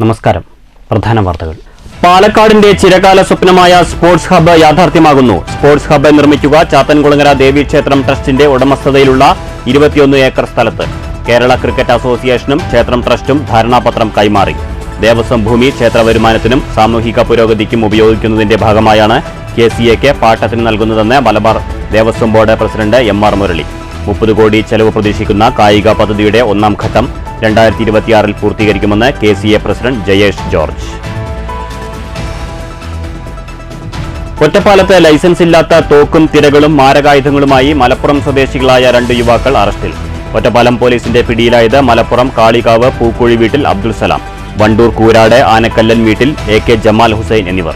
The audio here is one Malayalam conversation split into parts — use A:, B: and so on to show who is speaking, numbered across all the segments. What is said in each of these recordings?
A: നമസ്കാരം. പ്രധാന വാർത്തകൾ. പാലക്കാടിന്റെ ചിരകാല സ്വപ്നമായ സ്പോർട്സ് ഹബ്ബ് യാഥാർത്ഥ്യമാകുന്നു. സ്പോർട്സ് ഹബ്ബ് നിർമ്മിക്കുക ചാത്തൻകുളങ്ങര ദേവീക്ഷേത്രം ട്രസ്റ്റിന്റെ ഉടമസ്ഥതയിലുള്ള 21 ഏക്കർ സ്ഥലത്ത്. കേരള ക്രിക്കറ്റ് അസോസിയേഷനും ക്ഷേത്രം ട്രസ്റ്റും ധാരണാപത്രം കൈമാറി. ദേവസ്വം ഭൂമി ക്ഷേത്ര വരുമാനത്തിനും സാമൂഹിക പുരോഗതിക്കും ഉപയോഗിക്കുന്നതിന്റെ ഭാഗമായാണ് KCAക്ക് പാട്ടത്തിന് നൽകുന്നതെന്ന് Malabar Devaswom board president MR Murali. 30 കോടി ചെലവ് പ്രതീക്ഷിക്കുന്ന കായിക പദ്ധതിയുടെ ഒന്നാം ഘട്ടം 2026 പൂർത്തീകരിക്കുമെന്ന് KCA പ്രസിഡന്റ് ജയേഷ് ജോർജ്. ഒറ്റപ്പാലത്ത് ലൈസൻസ് ഇല്ലാത്ത തോക്കും തിരകളും മാരകായുധങ്ങളുമായി മലപ്പുറം സ്വദേശികളായ 2 യുവാക്കൾ അറസ്റ്റിൽ. ഒറ്റപ്പാലം പോലീസിന്റെ പിടിയിലായത് മലപ്പുറം കാളികാവ് പൂക്കുഴി വീട്ടിൽ അബ്ദുൾ സലാം, വണ്ടൂർ കൂരാട് ആനക്കല്ലൻ വീട്ടിൽ AK ജമാൽ ഹുസൈൻ എന്നിവർ.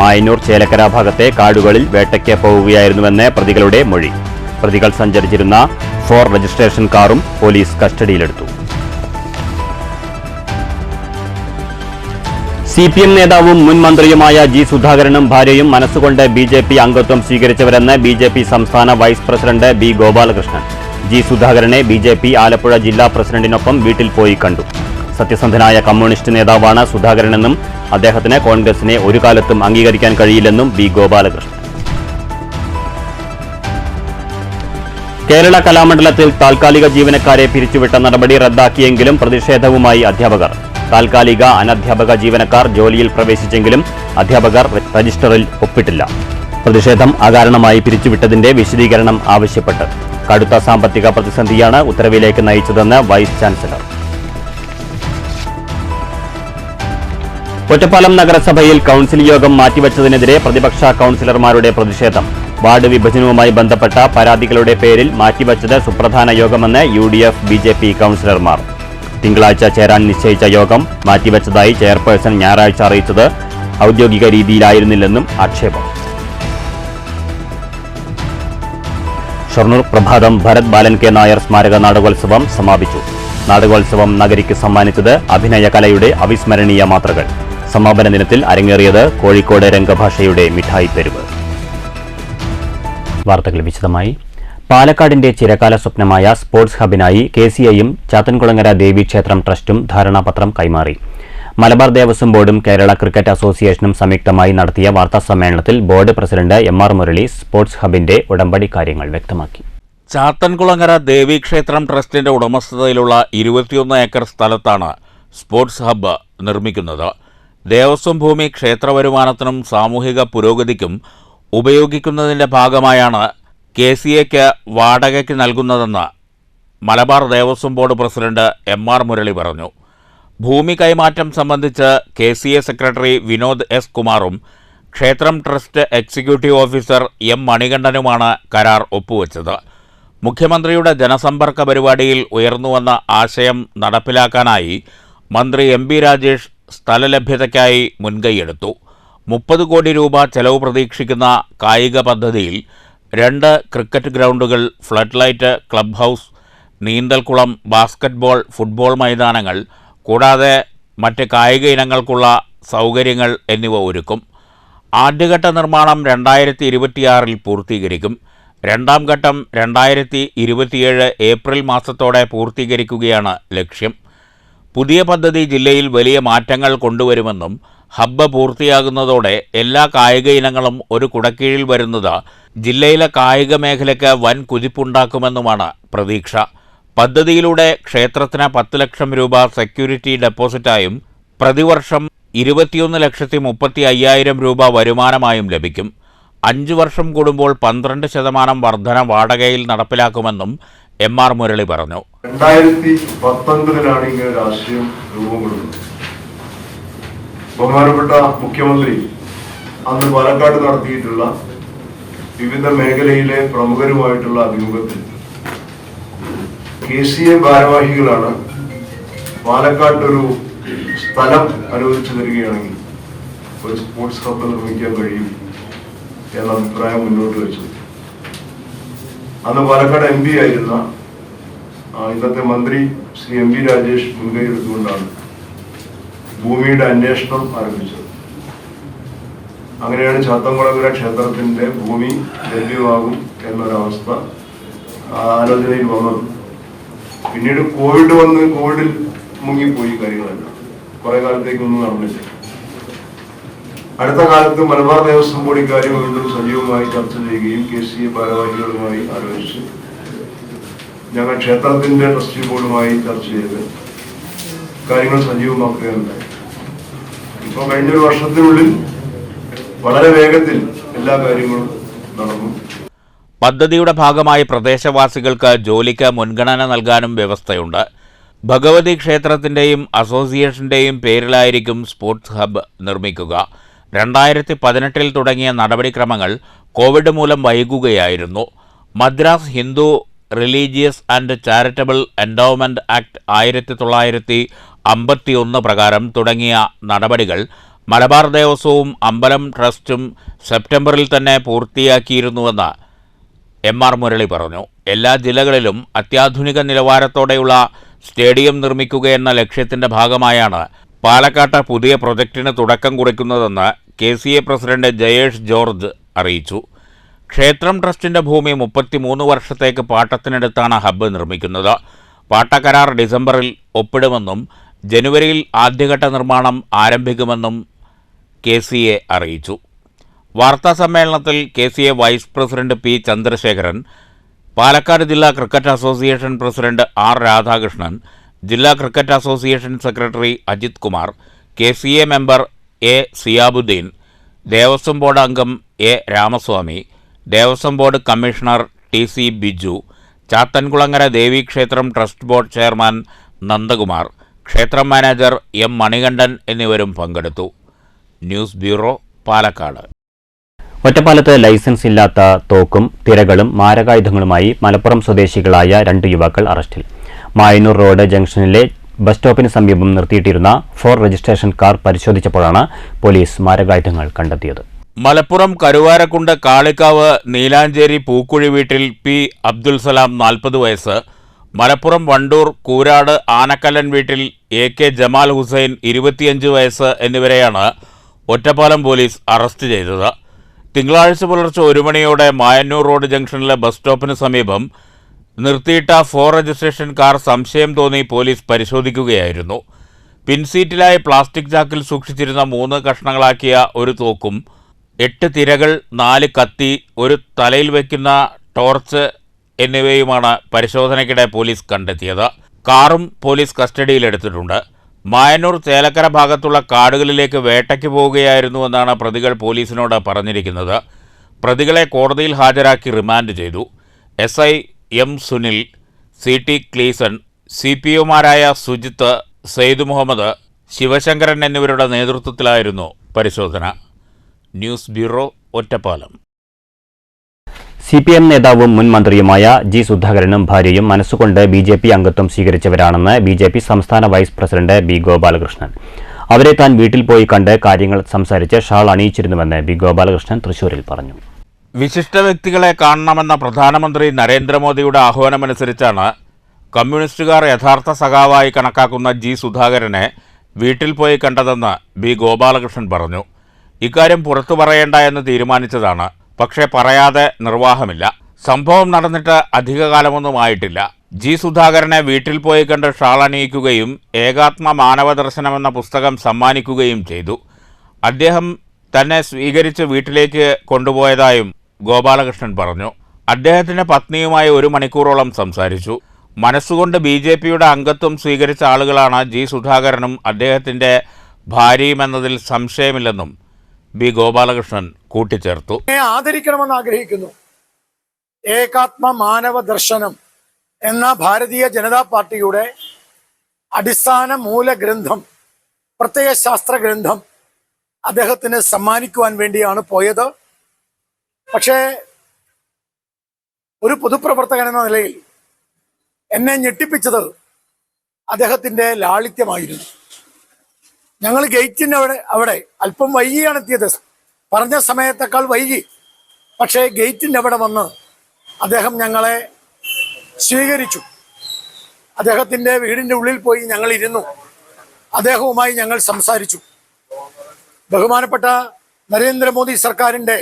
A: മായന്നൂർ ചേലക്കര ഭാഗത്തെ കാടുകളിൽ വേട്ടയ്ക്ക് പോവുകയായിരുന്നുവെന്ന് പ്രതികളുടെ മൊഴി. പ്രതികൾ സഞ്ചരിച്ചിരുന്ന 4 രജിസ്ട്രേഷൻ കാറും പോലീസ് കസ്റ്റഡിയിലെടുത്തു. CPM നേതാവും മുൻ മന്ത്രിയുമായ G സുധാകരനും ഭാര്യയും മനസ്സുകൊണ്ട് BJP അംഗത്വം സ്വീകരിച്ചവരെന്ന് BJP സംസ്ഥാന vice president B Gopalakrishnan. G സുധാകരനെ BJP ആലപ്പുഴ ജില്ലാ പ്രസിഡന്റിനൊപ്പം വീട്ടിൽ പോയി കണ്ടു. സത്യസന്ധനായ കമ്മ്യൂണിസ്റ്റ് നേതാവാണ് സുധാകരനെന്നും അദ്ദേഹത്തിന് കോൺഗ്രസിനെ ഒരു കാലത്തും അംഗീകരിക്കാൻ കഴിയില്ലെന്നും B ഗോപാലകൃഷ്ണൻ. കേരള കലാമണ്ഡലത്തിൽ താൽക്കാലിക ജീവനക്കാരെ പിരിച്ചുവിട്ട നടപടി റദ്ദാക്കിയെങ്കിലും പ്രതിഷേധവുമായി അധ്യാപകർ. താൽക്കാലിക അനധ്യാപക ജീവനക്കാർ ജോലിയിൽ പ്രവേശിച്ചെങ്കിലും അധ്യാപകർ രജിസ്റ്ററിൽ ഒപ്പിട്ടില്ല. പ്രതിഷേധം അകാരണമായി പിരിച്ചുവിട്ടതിന്റെ വിശദീകരണം ആവശ്യപ്പെട്ട്. കടുത്ത സാമ്പത്തിക പ്രതിസന്ധിയാണ് ഉത്തരവിലേക്ക് നയിച്ചതെന്ന് വൈസ് ചാൻസലർ. ഒറ്റപ്പാലം നഗരസഭയിൽ കൌൺസിൽ യോഗം മാറ്റിവച്ചതിനെതിരെ പ്രതിപക്ഷ കൌൺസിലർമാരുടെ പ്രതിഷേധം. വാർഡ് വിഭജനവുമായി ബന്ധപ്പെട്ട പരാതികളുടെ പേരിൽ മാറ്റിവച്ചത് സുപ്രധാന യോഗമെന്ന് UDF BJP കൌൺസിലർമാർ. തിങ്കളാഴ്ച ചേരാൻ നിശ്ചയിച്ച യോഗം മാറ്റിവച്ചതായി ചെയർപേഴ്സൺ ഞായറാഴ്ച അറിയിച്ചത് ഔദ്യോഗിക രീതിയിലായിരുന്നില്ലെന്നും ആക്ഷേപം. ഷൊർണൂർ പ്രഭാതം ഭരത് ബാലൻ K നായർ സ്മാരക നാടകോത്സവം സമാപിച്ചു. നാടകോത്സവം നഗരിക്ക് സമ്മാനിച്ചത് അഭിനയ കലയുടെ അവിസ്മരണീയ മാത്രകൾ. സമാപന ദിനത്തിൽ അരങ്ങേറിയത് കോഴിക്കോട് രംഗഭാഷയുടെ മിഠായി തെരുവ്. വാർത്തകൾ വിശദമായി. പാലക്കാടിന്റെ ചിരകാല സ്വപ്നമായ സ്പോർട്സ് ഹബിനായി KCAയും ചാത്തൻകുളങ്ങര ദേവീക്ഷേത്രം ട്രസ്റ്റും ധാരണാപത്രം കൈമാറി. മലബാർ ദേവസ്വം ബോർഡും കേരള ക്രിക്കറ്റ് അസോസിയേഷനും സംയുക്തമായി നടത്തിയ വാർത്താസമ്മേളനത്തിൽ board president MR Murali sports ഹബിന്റെ ഉടമ്പടി കാര്യങ്ങൾ വ്യക്തമാക്കി.
B: ചാത്തൻകുളങ്ങര ദേവീക്ഷേത്രം ട്രസ്റ്റിന്റെ ഉടമസ്ഥതയിലുള്ള 21 ഏക്കർ സ്ഥലത്താണ് സ്പോർട്സ് ഹബ്ബ് നിർമ്മിക്കുന്നത്. ദേവസ്വം ഭൂമി ക്ഷേത്ര വരുമാനത്തിനും സാമൂഹിക പുരോഗതിക്കും ഉപയോഗിക്കുന്നതിന്റെ ഭാഗമായാണ് KCAക്ക് വാടകയ്ക്ക് നൽകുന്നതെന്ന് Malabar Devaswom board president MR Murali പറഞ്ഞു. ഭൂമി കൈമാറ്റം സംബന്ധിച്ച് KCA സെക്രട്ടറി വിനോദ് S കുമാറും ക്ഷേത്രം ട്രസ്റ്റ് എക്സിക്യൂട്ടീവ് ഓഫീസർ M മണികണ്ഠനുമാണ് കരാർ ഒപ്പുവെച്ചത്. മുഖ്യമന്ത്രിയുടെ ജനസമ്പർക്ക പരിപാടിയിൽ ഉയർന്നുവന്ന ആശയം നടപ്പിലാക്കാനായി മന്ത്രി MB രാജേഷ് സ്ഥലലഭ്യതയ്ക്കായി മുൻകൈയെടുത്തു. 30 കോടി രൂപ ചെലവ് പ്രതീക്ഷിക്കുന്ന കായിക പദ്ധതിയിൽ 2 ക്രിക്കറ്റ് ഗ്രൗണ്ടുകൾ, ഫ്ലഡ് ലൈറ്റ്, ക്ലബ് ഹൗസ്, നീന്തൽക്കുളം, ബാസ്കറ്റ്ബോൾ, ഫുട്ബോൾ മൈതാനങ്ങൾ കൂടാതെ മറ്റ് കായിക ഇനങ്ങൾക്കുള്ള സൗകര്യങ്ങൾ എന്നിവ ഒരുക്കും. ആദ്യഘട്ട നിർമ്മാണം 2026 പൂർത്തീകരിക്കും. രണ്ടാം ഘട്ടം 2027 ഏപ്രിൽ മാസത്തോടെ പൂർത്തീകരിക്കുകയാണ് ലക്ഷ്യം. പുതിയ പദ്ധതി ജില്ലയിൽ വലിയ മാറ്റങ്ങൾ കൊണ്ടുവരുമെന്നും ഹബ്ബ് പൂർത്തിയാകുന്നതോടെ എല്ലാ കായിക ഇനങ്ങളും ഒരു കുടക്കീഴിൽ വരുന്നത് ജില്ലയിലെ കായിക മേഖലയ്ക്ക് വൻ കുതിപ്പുണ്ടാക്കുമെന്നുമാണ് പ്രതീക്ഷ. പദ്ധതിയിലൂടെ ക്ഷേത്രത്തിന് 10 ലക്ഷം രൂപ സെക്യൂരിറ്റി ഡെപ്പോസിറ്റായും പ്രതിവർഷം 21,35,000 രൂപ വരുമാനമായും ലഭിക്കും. 5 വർഷം കൂടുമ്പോൾ 12% വർധന വാടകയിൽ നടപ്പിലാക്കുമെന്നും MR മുരളി പറഞ്ഞു.
C: 2019 ഇങ്ങനെ രാഷ്ട്രീയം രൂപം കൊടുക്കുന്നത്. ബഹുമാനപ്പെട്ട മുഖ്യമന്ത്രി അന്ന് പാലക്കാട് നടത്തിയിട്ടുള്ള വിവിധ മേഖലയിലെ പ്രമുഖരുമായിട്ടുള്ള അഭിമുഖത്തിൽ KCA ഭാരവാഹികളാണ് പാലക്കാട്ടൊരു സ്ഥലം അനുവദിച്ചു തരികയാണെങ്കിൽ ഒരു സ്പോർട്സ് ഹബ്ബ് നിർമ്മിക്കാൻ കഴിയും എന്ന അഭിപ്രായം മുന്നോട്ട് വെച്ചത്. അന്ന് പാലക്കാട് MP ആയിരുന്ന ഇന്നത്തെ മന്ത്രി ശ്രീ MB രാജേഷ് മുൻകൈ എടുത്തുകൊണ്ടാണ് ഭൂമിയുടെ അന്വേഷണം ആരംഭിച്ചത്. അങ്ങനെയാണ് ചാത്തൻകുളങ്ങര ക്ഷേത്രത്തിന്റെ ഭൂമി ലഭ്യമാകും എന്നൊരവസ്ഥ ആലോചനയിൽ വന്നത്. പിന്നീട് കോവിഡ് വന്ന് കോവിഡിൽ മുങ്ങിപ്പോയി കാര്യങ്ങളെല്ലാം. കുറെ കാലത്തേക്കൊന്നും നടന്നില്ല. അടുത്ത കാലത്ത് മലബാർ ദേവസ്വം ബോർഡ് ഇക്കാര്യം വീണ്ടും സജീവമായി ചർച്ച ചെയ്യുകയും KCA ഭാരവാഹികളുമായി ആലോചിച്ച് ഞങ്ങൾ ക്ഷേത്രത്തിന്റെ ട്രസ്റ്റി ബോർഡുമായി ചർച്ച ചെയ്ത് കാര്യങ്ങൾ സജീവമാക്കുകയുണ്ടായി. ഇപ്പോൾ കഴിഞ്ഞൊരു വർഷത്തിനുള്ളിൽ വളരെ വേഗത്തിൽ എല്ലാ കാര്യങ്ങളും നടന്നു.
B: പദ്ധതിയുടെ ഭാഗമായി പ്രദേശവാസികൾക്ക് ജോലിക്ക് മുൻഗണന നൽകാനും വ്യവസ്ഥയുണ്ട്. ഭഗവതി ക്ഷേത്രത്തിൻ്റെയും അസോസിയേഷൻ്റെയും പേരിലായിരിക്കും സ്പോർട്സ് ഹബ്ബ് നിർമ്മിക്കുക. 2018 തുടങ്ങിയ നടപടിക്രമങ്ങൾ കോവിഡ് മൂലം വൈകുകയായിരുന്നു. Madras Hindu religious and charitable endowment act 1951 പ്രകാരം തുടങ്ങിയ നടപടികൾ മലബാർ ദേവസ്വവും അമ്പലം ട്രസ്റ്റും സെപ്റ്റംബറിൽ തന്നെ പൂർത്തിയാക്കിയിരുന്നുവെന്ന് MR മുരളി പറഞ്ഞു. എല്ലാ ജില്ലകളിലും അത്യാധുനിക നിലവാരത്തോടെയുള്ള സ്റ്റേഡിയം നിർമ്മിക്കുകയെന്ന ലക്ഷ്യത്തിന്റെ ഭാഗമായാണ് പാലക്കാട്ട് പുതിയ പ്രൊജക്ടിന് തുടക്കം കുറിക്കുന്നതെന്ന് KCA പ്രസിഡന്റ് ജയേഷ് ജോർജ് അറിയിച്ചു. ക്ഷേത്രം ട്രസ്റ്റിന്റെ ഭൂമി 33 വർഷത്തേക്ക് പാട്ടത്തിനെടുത്താണ് ഹബ്ബ് നിർമ്മിക്കുന്നത്. പാട്ടക്കരാർ ഡിസംബറിൽ ഒപ്പിടുമെന്നും ജനുവരിയിൽ ആദ്യഘട്ട നിർമ്മാണം ആരംഭിക്കുമെന്നും KCA അറിയിച്ചു. വാർത്താസമ്മേളനത്തിൽ KCA vice president P. Chandrasekharan, Palakkad ജില്ലാ cricket association president R. Radhakrishnan, ജില്ലാ cricket association secretary Ajith Kumar, KCA member A. Siyabuddin, Devaswom board അംഗം A. Ramaswamy, Devaswom board commissioner TC Biju, Chathankulangara ദേവീക്ഷേത്രം ട്രസ്റ്റ് ബോർഡ് ചെയർമാൻ നന്ദകുമാർ, ക്ഷേത്രം മാനേജർ M. മണികണ്ഠൻ എന്നിവരും പങ്കെടുത്തു. News bureau, Palakkad.
A: ഒറ്റപ്പാലത്ത് ലൈസൻസ് ഇല്ലാത്ത തോക്കും തിരകളും മാരകായുധങ്ങളുമായി മലപ്പുറം സ്വദേശികളായ 2 യുവാക്കൾ അറസ്റ്റിൽ. മായന്നൂർ റോഡ് ജംഗ്ഷനിലെ ബസ് സ്റ്റോപ്പിന് സമീപം നിർത്തിയിട്ടിരുന്ന 4 രജിസ്ട്രേഷൻ കാർ പരിശോധിച്ചപ്പോഴാണ് പോലീസ് മാരകായുധങ്ങൾ കണ്ടെത്തിയത്.
B: മലപ്പുറം കരുവാരക്കുണ്ട് കാളിക്കാവ് നീലാഞ്ചേരി പൂക്കുഴി വീട്ടിൽ P. അബ്ദുൽ സലാം 40 വയസ്സ്, മലപ്പുറം വണ്ടൂർ കൂരാട് ആനക്കല്ലൻ വീട്ടിൽ AK ജമാൽ ഹുസൈൻ 25 വയസ്സ് എന്നിവരെയാണ് ഒറ്റപ്പാലം പോലീസ് അറസ്റ്റ് ചെയ്തത്. തിങ്കളാഴ്ച പുലർച്ചെ 1 മണിയോടെ മായന്നൂർ റോഡ് ജംഗ്ഷനിലെ ബസ് സ്റ്റോപ്പിന് സമീപം നിർത്തിയിട്ട 4 രജിസ്ട്രേഷൻ കാർ സംശയം തോന്നി പോലീസ് പരിശോധിക്കുകയായിരുന്നു. പിൻസീറ്റിലായി പ്ലാസ്റ്റിക് ചാക്കിൽ സൂക്ഷിച്ചിരുന്ന 3 കഷ്ണങ്ങളാക്കിയ ഒരു തോക്കും 8 തിരകൾ, 4 കത്തി, ഒരു തലയിൽ വയ്ക്കുന്ന ടോർച്ച് എന്നിവയുമാണ് പരിശോധനയ്ക്കിടെ പോലീസ് കണ്ടെത്തിയത്. കാറും പോലീസ് കസ്റ്റഡിയിലെടുത്തിട്ടുണ്ട്. മായന്നൂർ ചേലക്കര ഭാഗത്തുള്ള കാടുകളിലേക്ക് വേട്ടയ്ക്ക് പോവുകയായിരുന്നുവെന്നാണ് പ്രതികൾ പോലീസിനോട് പറഞ്ഞിരിക്കുന്നത്. പ്രതികളെ കോടതിയിൽ ഹാജരാക്കി റിമാൻഡ് ചെയ്തു. SI M. Sunil, CT Kleeson, CPOമാരായ സുജിത്ത്, സെയ്ദ് മുഹമ്മദ്, ശിവശങ്കരൻ എന്നിവരുടെ നേതൃത്വത്തിലായിരുന്നു പരിശോധന. News bureau, Ottapalam.
A: CPM നേതാവും മുൻ മന്ത്രിയുമായ G. സുധാകരനും ഭാര്യയും മനസ്സുകൊണ്ട് BJP അംഗത്വം സ്വീകരിച്ചവരാണെന്ന് BJP സംസ്ഥാന വൈസ് പ്രസിഡന്റ് B. ഗോപാലകൃഷ്ണൻ. അവരെ താൻ വീട്ടിൽ പോയി കണ്ട് കാര്യങ്ങൾ സംസാരിച്ച് ഷാൾ അണിയിച്ചിരുന്നുവെന്ന് B. ഗോപാലകൃഷ്ണൻ തൃശൂരിൽ പറഞ്ഞു.
B: വിശിഷ്ട വ്യക്തികളെ കാണണമെന്ന പ്രധാനമന്ത്രി നരേന്ദ്രമോദിയുടെ ആഹ്വാനമനുസരിച്ചാണ് കമ്മ്യൂണിസ്റ്റുകാർ യഥാർത്ഥ സഖാവായി കണക്കാക്കുന്ന G. സുധാകരനെ വീട്ടിൽ പോയി കണ്ടതെന്ന് B. ഗോപാലകൃഷ്ണൻ പറഞ്ഞു. ഇക്കാര്യം പുറത്തു പറയേണ്ട എന്ന് തീരുമാനിച്ചതാണ്. പക്ഷേ പറയാതെ നിർവാഹമില്ല. സംഭവം നടന്നിട്ട് അധികകാലമൊന്നും ആയിട്ടില്ല. G. സുധാകരനെ വീട്ടിൽ പോയി കണ്ട് ഷാൾ അണിയിക്കുകയും ഏകാത്മ മാനവദർശനമെന്ന പുസ്തകം സമ്മാനിക്കുകയും ചെയ്തു. അദ്ദേഹം തന്നെ സ്വീകരിച്ച് വീട്ടിലേക്ക് കൊണ്ടുപോയതായും ഗോപാലകൃഷ്ണൻ പറഞ്ഞു. അദ്ദേഹത്തിൻ്റെ പത്നിയുമായി 1 മണിക്കൂറോളം സംസാരിച്ചു. മനസ്സുകൊണ്ട് BJPയുടെ അംഗത്വം സ്വീകരിച്ച ആളുകളാണ് G. സുധാകരനും അദ്ദേഹത്തിൻ്റെ ഭാര്യയുമെന്നതിൽ സംശയമില്ലെന്നും B. ഗോപാലകൃഷ്ണൻ കൂട്ടിച്ചേർത്തു.
D: ആദരിക്കണമെന്ന് ആഗ്രഹിക്കുന്നു. ഏകാത്മ മാനവ ദർശനം എന്ന ഭാരതീയ ജനതാ പാർട്ടിയുടെ അടിസ്ഥാന മൂലഗ്രന്ഥം, പ്രത്യയ ശാസ്ത്ര ഗ്രന്ഥം അദ്ദേഹത്തിന് സമ്മാനിക്കുവാൻ വേണ്ടിയാണ് പോയത്. പക്ഷേ ഒരു പൊതുപ്രവർത്തകൻ എന്ന നിലയിൽ എന്നെ ഞെട്ടിപ്പിച്ചത് അദ്ദേഹത്തിന്റെ ലാളിത്യമായിരുന്നു. ഞങ്ങൾ ഗേറ്റിന് അവിടെ അല്പം വൈകിയാണ് എത്തിയത്. പറഞ്ഞ സമയത്തേക്കാൾ വൈകി. പക്ഷേ ഗേറ്റിൻ്റെ അവിടെ വന്ന് അദ്ദേഹം ഞങ്ങളെ സ്വീകരിച്ചു. അദ്ദേഹത്തിൻ്റെ വീടിൻ്റെ ഉള്ളിൽ പോയി ഞങ്ങൾ ഇരുന്നു. അദ്ദേഹവുമായി ഞങ്ങൾ സംസാരിച്ചു. ബഹുമാനപ്പെട്ട നരേന്ദ്രമോദി സർക്കാരിൻ്റെ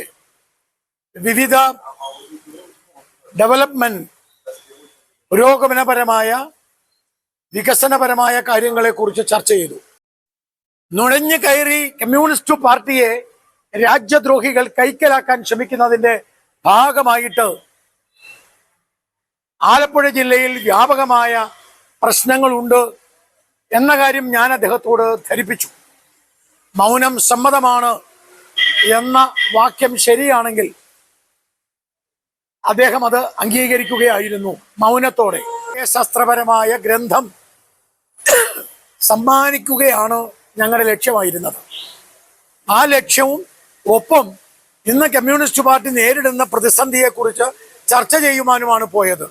D: വിവിധ ഡെവലപ്മെന്റ്, പുരോഗമനപരമായ വികസനപരമായ കാര്യങ്ങളെക്കുറിച്ച് ചർച്ച ചെയ്തു. നുഴഞ്ഞു കയറി കമ്മ്യൂണിസ്റ്റ് പാർട്ടിയെ രാജ്യദ്രോഹികൾ കൈക്കലാക്കാൻ ശ്രമിക്കുന്നതിന്റെ ഭാഗമായിട്ട് ആലപ്പുഴ ജില്ലയിൽ വ്യാപകമായ പ്രശ്നങ്ങളുണ്ട് എന്ന കാര്യം ഞാൻ അദ്ദേഹത്തോട് ധരിപ്പിച്ചു. മൗനം സമ്മതമാണ് എന്ന വാക്യം ശരിയാണെങ്കിൽ അദ്ദേഹം അത് അംഗീകരിക്കുകയായിരുന്നു മൗനത്തോടെ. ശാസ്ത്രപരമായ ഗ്രന്ഥം സമ്മാനിക്കുകയാണ് ഞങ്ങളുടെ ലക്ഷ്യമായിരുന്നത്. ആ ലക്ഷ്യവും ഒപ്പം ഇന്ന് കമ്മ്യൂണിസ്റ്റ് പാർട്ടി നേരിടുന്ന പ്രതിസന്ധിയെക്കുറിച്ച് ചർച്ച ചെയ്യുവാനുമാണ് പോയത്.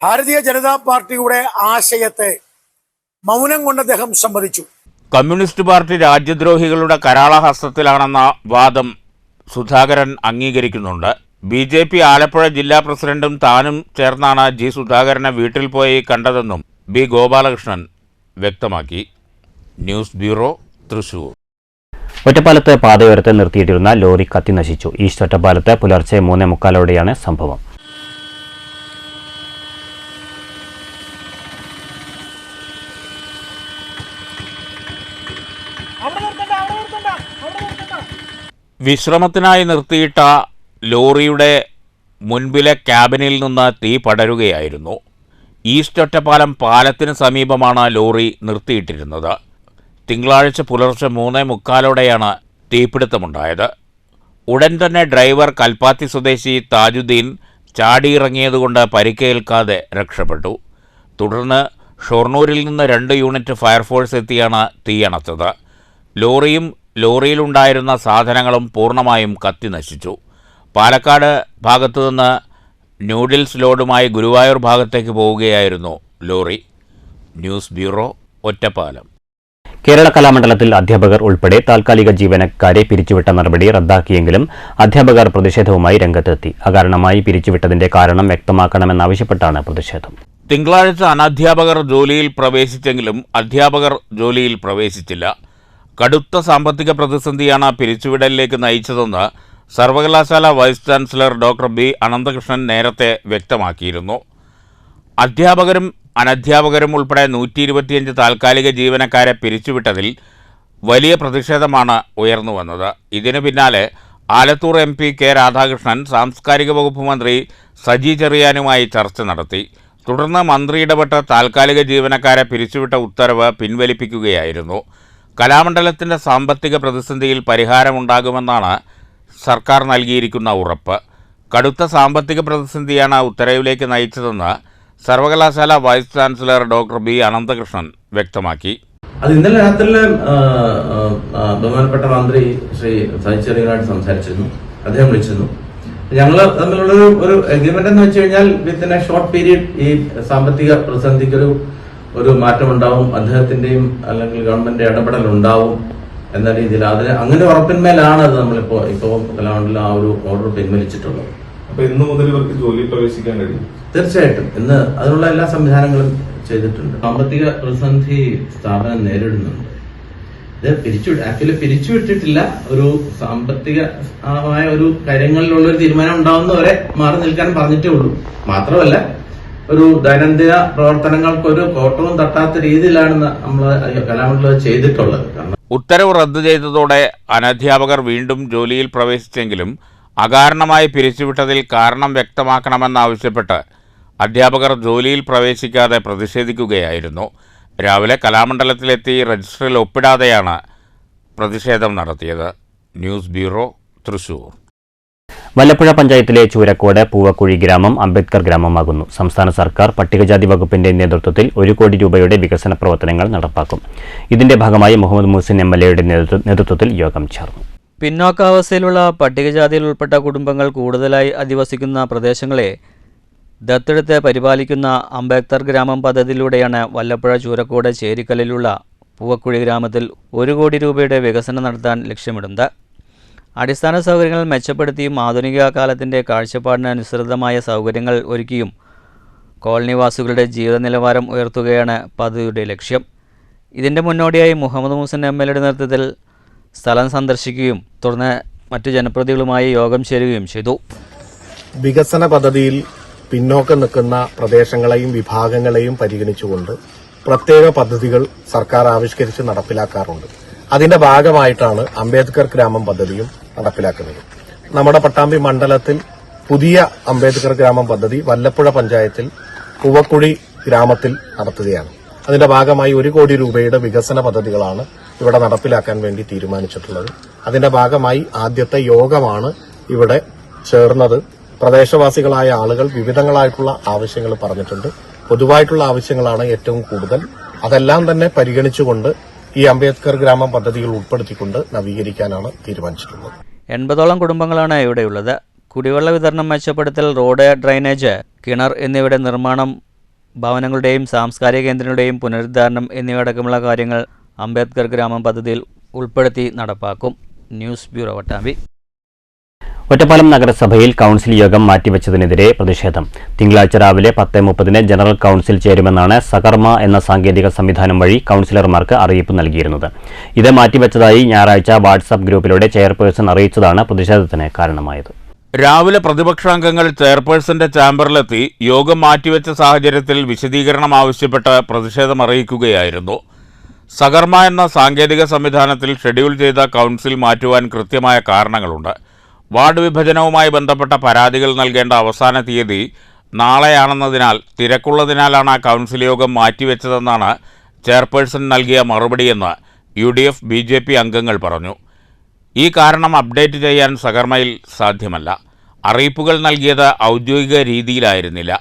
D: ഭാരതീയ ജനതാ പാർട്ടിയുടെ ആശയത്തെ മൗനം കൊണ്ട് അദ്ദേഹം സമ്മതിച്ചു.
B: കമ്മ്യൂണിസ്റ്റ് പാർട്ടി രാജ്യദ്രോഹികളുടെ കരാളഹസ്തത്തിലാണെന്ന വാദം സുധാകരൻ അംഗീകരിക്കുന്നുണ്ട്. BJP ആലപ്പുഴ ജില്ലാ പ്രസിഡന്റും താനും ചേർന്നാണ് G. സുധാകരനെ വീട്ടിൽ പോയി കണ്ടതെന്നും B. ഗോപാലകൃഷ്ണൻ വ്യക്തമാക്കി. News bureau, Thrissur.
A: ഒറ്റപ്പാലത്ത് പാതയോരത്ത് നിർത്തിയിട്ടിരുന്ന ലോറി കത്തി നശിച്ചു. ഈസ്റ്റ് ഒറ്റപ്പാലത്ത് പുലർച്ചെ 3:45 സംഭവം.
B: വിശ്രമത്തിനായി നിർത്തിയിട്ട ലോറിയുടെ മുൻപിലെ ക്യാബിനിൽ നിന്ന് തീ പടരുകയായിരുന്നു. ഈസ്റ്റ് ഒറ്റപ്പാലം പാലത്തിന് സമീപമാണ് ലോറി നിർത്തിയിട്ടിരുന്നത്. തിങ്കളാഴ്ച പുലർച്ചെ 3:45 തീപിടുത്തമുണ്ടായത്. ഉടൻ തന്നെ ഡ്രൈവർ കൽപ്പാത്തി സ്വദേശി താജുദ്ദീൻ ചാടിയിറങ്ങിയതുകൊണ്ട് പരിക്കേൽക്കാതെ രക്ഷപ്പെട്ടു. തുടർന്ന് ഷൊർണൂരിൽ നിന്ന് 2 യൂണിറ്റ് ഫയർഫോഴ്സ് എത്തിയാണ് തീയണച്ചത്. ലോറിയും ലോറിയിലുണ്ടായിരുന്ന സാധനങ്ങളും പൂർണ്ണമായും കത്തി നശിച്ചു. പാലക്കാട് ഭാഗത്തുനിന്ന് നൂഡിൽസ് ലോഡുമായി ഗുരുവായൂർ ഭാഗത്തേക്ക് പോവുകയായിരുന്നു lorry. News bureau, Ottapalam.
A: Kerala കലാമണ്ഡലത്തിൽ അധ്യാപകർ ഉൾപ്പെടെ താൽക്കാലിക ജീവനക്കാരെ പിരിച്ചുവിട്ട നടപടി റദ്ദാക്കിയെങ്കിലും അധ്യാപകർ പ്രതിഷേധവുമായി രംഗത്തെത്തി. അകാരണമായി പിരിച്ചുവിട്ടതിന്റെ കാരണം വ്യക്തമാക്കണമെന്നാവശ്യപ്പെട്ടാണ് പ്രതിഷേധം.
B: തിങ്കളാഴ്ച അനധ്യാപകർ ജോലിയിൽ പ്രവേശിച്ചെങ്കിലും അധ്യാപകർ ജോലിയിൽ പ്രവേശിച്ചില്ല. കടുത്ത സാമ്പത്തിക പ്രതിസന്ധിയാണ് പിരിച്ചുവിടലിലേക്ക് നയിച്ചതെന്ന് സർവകലാശാല vice chancellor doctor B. Ananthakrishnan നേരത്തെ വ്യക്തമാക്കിയിരുന്നു. അധ്യാപകരും അനധ്യാപകരും ഉൾപ്പെടെ 125 താൽക്കാലിക ജീവനക്കാരെ പിരിച്ചുവിട്ടതിൽ വലിയ പ്രതിഷേധമാണ് ഉയർന്നുവന്നത്. ഇതിനു പിന്നാലെ ആലത്തൂർ MP കെ രാധാകൃഷ്ണൻ സാംസ്കാരിക വകുപ്പ് മന്ത്രി സജി ചെറിയാനുമായി ചർച്ച നടത്തി. തുടർന്ന് മന്ത്രി ഇടപെട്ട് താൽക്കാലിക ജീവനക്കാരെ പിരിച്ചുവിട്ട ഉത്തരവ് പിൻവലിപ്പിക്കുകയായിരുന്നു. കലാമണ്ഡലത്തിൻ്റെ സാമ്പത്തിക പ്രതിസന്ധിയിൽ പരിഹാരമുണ്ടാകുമെന്നാണ് സർക്കാർ നൽകിയിരിക്കുന്ന ഉറപ്പ്. കടുത്ത സാമ്പത്തിക പ്രതിസന്ധിയാണ് ഉത്തരവിലേക്ക് നയിച്ചതെന്ന് സർവകലാശാല vice chancellor doctor B. Ananthakrishnan വ്യക്തമാക്കി.
E: അത് ഇന്നലെ രാത്രിയിൽ ബഹുമാനപ്പെട്ട മന്ത്രി ശ്രീ സജി ചെറിയാനുമായിട്ട് സംസാരിച്ചിരുന്നു. അദ്ദേഹം വിളിച്ചിരുന്നു. ഞങ്ങൾ തമ്മിലുള്ള ഒരു എഗ്രിമെന്റ് എന്ന് വെച്ച് കഴിഞ്ഞാൽ വിത്തിൻ എ ഷോർട്ട് പീരീഡ് ഈ സാമ്പത്തിക പ്രതിസന്ധിക്ക് ഒരു മാറ്റമുണ്ടാവും, അദ്ദേഹത്തിന്റെയും അല്ലെങ്കിൽ ഗവൺമെന്റ് ഇടപെടൽ ഉണ്ടാവും എന്ന രീതിയിൽ അതിന് അങ്ങനെ ഉറപ്പിന്മേലാണ് അത് നമ്മളിപ്പോ കലാമണ്ഡലം ആ ഒരു ഓർഡർ പിൻവലിച്ചിട്ടുള്ളത്.
F: അപ്പൊ ഇന്ന് മുതൽ ഇവർക്ക് ജോലിയിൽ പ്രവേശിക്കാൻ കഴിയും?
E: തീർച്ചയായിട്ടും ഇന്ന് അതിനുള്ള എല്ലാ സംവിധാനങ്ങളും ചെയ്തിട്ടുണ്ട്. സാമ്പത്തിക പ്രതിസന്ധി സ്ഥാപനം നേരിടുന്നുണ്ട്. ഇത് പിരിച്ചുവിട്ടിട്ടില്ല. ഒരു സാമ്പത്തികമായ ഒരു കാര്യങ്ങളിലുള്ള ഒരു തീരുമാനം ഉണ്ടാവുന്നവരെ മാറി നിൽക്കാൻ പറഞ്ഞിട്ടേ ഉള്ളൂ. മാത്രമല്ല ഒരു ദൈനംദിന പ്രവർത്തനങ്ങൾക്കൊരു കോട്ടവും തട്ടാത്ത രീതിയിലാണ് നമ്മൾ കലാമണ്ഡലം ചെയ്തിട്ടുള്ളത്.
B: ഉത്തരവ് റദ്ദു ചെയ്തതോടെ അനധ്യാപകർ വീണ്ടും ജോലിയിൽ പ്രവേശിച്ചെങ്കിലും അകാരണമായി പിരിച്ചുവിട്ടതിൽ കാരണം വ്യക്തമാക്കണമെന്നാവശ്യപ്പെട്ട് അധ്യാപകർ ജോലിയിൽ പ്രവേശിക്കാതെ പ്രതിഷേധിക്കുകയായിരുന്നു. രാവിലെ കലാമണ്ഡലത്തിലെത്തി രജിസ്റ്ററിൽ ഒപ്പിടാതെയാണ് പ്രതിഷേധം നടത്തിയത്. News bureau, Thrissur.
A: വല്ലപ്പുഴ പഞ്ചായത്തിലെ ചൂരക്കോട് പൂവക്കുഴി ഗ്രാമം അംബേദ്കർ ഗ്രാമമാകുന്നു. സംസ്ഥാന സർക്കാർ പട്ടികജാതി വകുപ്പിന്റെ നേതൃത്വത്തിൽ 1 കോടി രൂപയുടെ വികസന പ്രവർത്തനങ്ങൾ നടപ്പാക്കും. ഇതിന്റെ ഭാഗമായി മുഹമ്മദ് മുഹസിൻ MLA നേതൃത്വത്തിൽ യോഗം ചേർന്നു.
G: പിന്നോക്കാവസ്ഥയിലുള്ള പട്ടികജാതിയിൽ ഉൾപ്പെട്ട കുടുംബങ്ങൾ കൂടുതലായി അധിവസിക്കുന്ന പ്രദേശങ്ങളെ ദത്തെടുത്ത് പരിപാലിക്കുന്ന അംബേദ്കർ ഗ്രാമം പദ്ധതിയിലൂടെയാണ് വല്ലപ്പുഴ ചൂരക്കോട് ചേരിക്കലിലുള്ള പൂവക്കുഴി ഗ്രാമത്തിൽ 1 കോടി രൂപയുടെ വികസനം നടത്താൻ ലക്ഷ്യമിടുന്നത്. അടിസ്ഥാന സൗകര്യങ്ങൾ മെച്ചപ്പെടുത്തിയും ആധുനിക കാലത്തിൻ്റെ കാഴ്ചപ്പാടിന് അനുസൃതമായ സൗകര്യങ്ങൾ ഒരുക്കിയും കോളനിവാസികളുടെ ജീവിത നിലവാരം ഉയർത്തുകയാണ് പദ്ധതിയുടെ ലക്ഷ്യം. ഇതിൻ്റെ മുന്നോടിയായി മുഹമ്മദ് മുഹസിൻ MLA നേതൃത്വത്തിൽ സ്ഥലം സന്ദർശിക്കുകയും തുടർന്ന് മറ്റു ജനപ്രതിനിധികളുമായി യോഗം ചേരുകയും ചെയ്തു.
H: വികസന പദ്ധതിയിൽ പിന്നോക്കം നിൽക്കുന്ന പ്രദേശങ്ങളെയും വിഭാഗങ്ങളെയും പരിഗണിച്ചുകൊണ്ട് പ്രത്യേക പദ്ധതികൾ സർക്കാർ ആവിഷ്കരിച്ച് നടപ്പിലാക്കാറുണ്ട്. അതിന്റെ ഭാഗമായിട്ടാണ് അംബേദ്കർ ഗ്രാമം പദ്ധതിയും നടപ്പിലാക്കുന്നത്. നമ്മുടെ പട്ടാമ്പി മണ്ഡലത്തിൽ പുതിയ അംബേദ്കർ ഗ്രാമം പദ്ധതി വല്ലപ്പുഴ പഞ്ചായത്തിൽ കുവക്കുഴി ഗ്രാമത്തിൽ നടത്തുകയാണ്. അതിന്റെ ഭാഗമായി 1 കോടി രൂപയുടെ വികസന പദ്ധതികളാണ് ഇവിടെ നടപ്പിലാക്കാൻ വേണ്ടി തീരുമാനിച്ചിട്ടുള്ളത്. അതിന്റെ ഭാഗമായി ആദ്യത്തെ യോഗമാണ് ഇവിടെ ചേർന്നത്. പ്രദേശവാസികളായ ആളുകൾ വിവിധങ്ങളായിട്ടുള്ള ആവശ്യങ്ങൾ പറഞ്ഞിട്ടുണ്ട്. പൊതുവായിട്ടുള്ള ആവശ്യങ്ങളാണ് ഏറ്റവും കൂടുതൽ. അതെല്ലാം തന്നെ പരിഗണിച്ചുകൊണ്ട് ഈ അംബേദ്കർ ഗ്രാമം പദ്ധതികൾ ഉൾപ്പെടുത്തിക്കൊണ്ട് നവീകരിക്കാനാണ് തീരുമാനിച്ചിട്ടുള്ളത്.
G: 80ഓളം കുടുംബങ്ങളാണ് ഇവിടെയുള്ളത്. കുടിവെള്ള വിതരണം മെച്ചപ്പെടുത്തൽ, റോഡ്, ഡ്രൈനേജ്, കിണർ എന്നിവയുടെ നിർമ്മാണം, ഭവനങ്ങളുടെയും സാംസ്കാരിക കേന്ദ്രങ്ങളുടെയും പുനരുദ്ധാരണം എന്നിവയടക്കമുള്ള കാര്യങ്ങൾ അംബേദ്കർ ഗ്രാമം പദ്ധതിയിൽ ഉൾപ്പെടുത്തി നടപ്പാക്കും. News bureau, Pattambi.
A: ഒറ്റപ്പാലം നഗരസഭയിൽ കൌൺസിൽ യോഗം മാറ്റിവെച്ചതിനെതിരെ പ്രതിഷേധം. തിങ്കളാഴ്ച രാവിലെ 10:30 ജനറൽ കൌൺസിൽ ചേരുമെന്നാണ് സകർമ്മ എന്ന സാങ്കേതിക സംവിധാനം വഴി കൌൺസിലർമാർക്ക് അറിയിപ്പ് നൽകിയിരുന്നത്. ഇത് മാറ്റിവെച്ചതായി ഞായറാഴ്ച വാട്സാപ്പ് ഗ്രൂപ്പിലൂടെ ചെയർപേഴ്സൺ അറിയിച്ചതാണ് പ്രതിഷേധത്തിന് കാരണമായത്.
B: രാവിലെ പ്രതിപക്ഷാംഗങ്ങൾ ചെയർപേഴ്സന്റെ ചാംബറിലെത്തി യോഗം മാറ്റിവെച്ച സാഹചര്യത്തിൽ വിശദീകരണം ആവശ്യപ്പെട്ട് പ്രതിഷേധമറിയിക്കുകയായിരുന്നു. സകർമ്മ എന്ന സാങ്കേതിക സംവിധാനത്തിൽ ഷെഡ്യൂൾ ചെയ്ത കൌൺസിൽ മാറ്റുവാൻ കൃത്യമായ കാരണങ്ങളുണ്ട്. വാർഡ് വിഭജനവുമായി ബന്ധപ്പെട്ട പരാതികൾ നൽകേണ്ട അവസാന തീയതി നാളെയാണെന്നതിനാൽ തിരക്കുള്ളതിനാലാണ് കൌൺസിൽ യോഗം മാറ്റിവെച്ചതെന്നാണ് ചെയർപേഴ്സൺ നൽകിയ മറുപടിയെന്ന് UDF BJP അംഗങ്ങൾ പറഞ്ഞു. ഈ കാരണം അപ്ഡേറ്റ് ചെയ്യാൻ സകർമ്മയിൽ സാധ്യമല്ല. അറിയിപ്പുകൾ നൽകിയത് ഔദ്യോഗിക രീതിയിലായിരുന്നില്ല.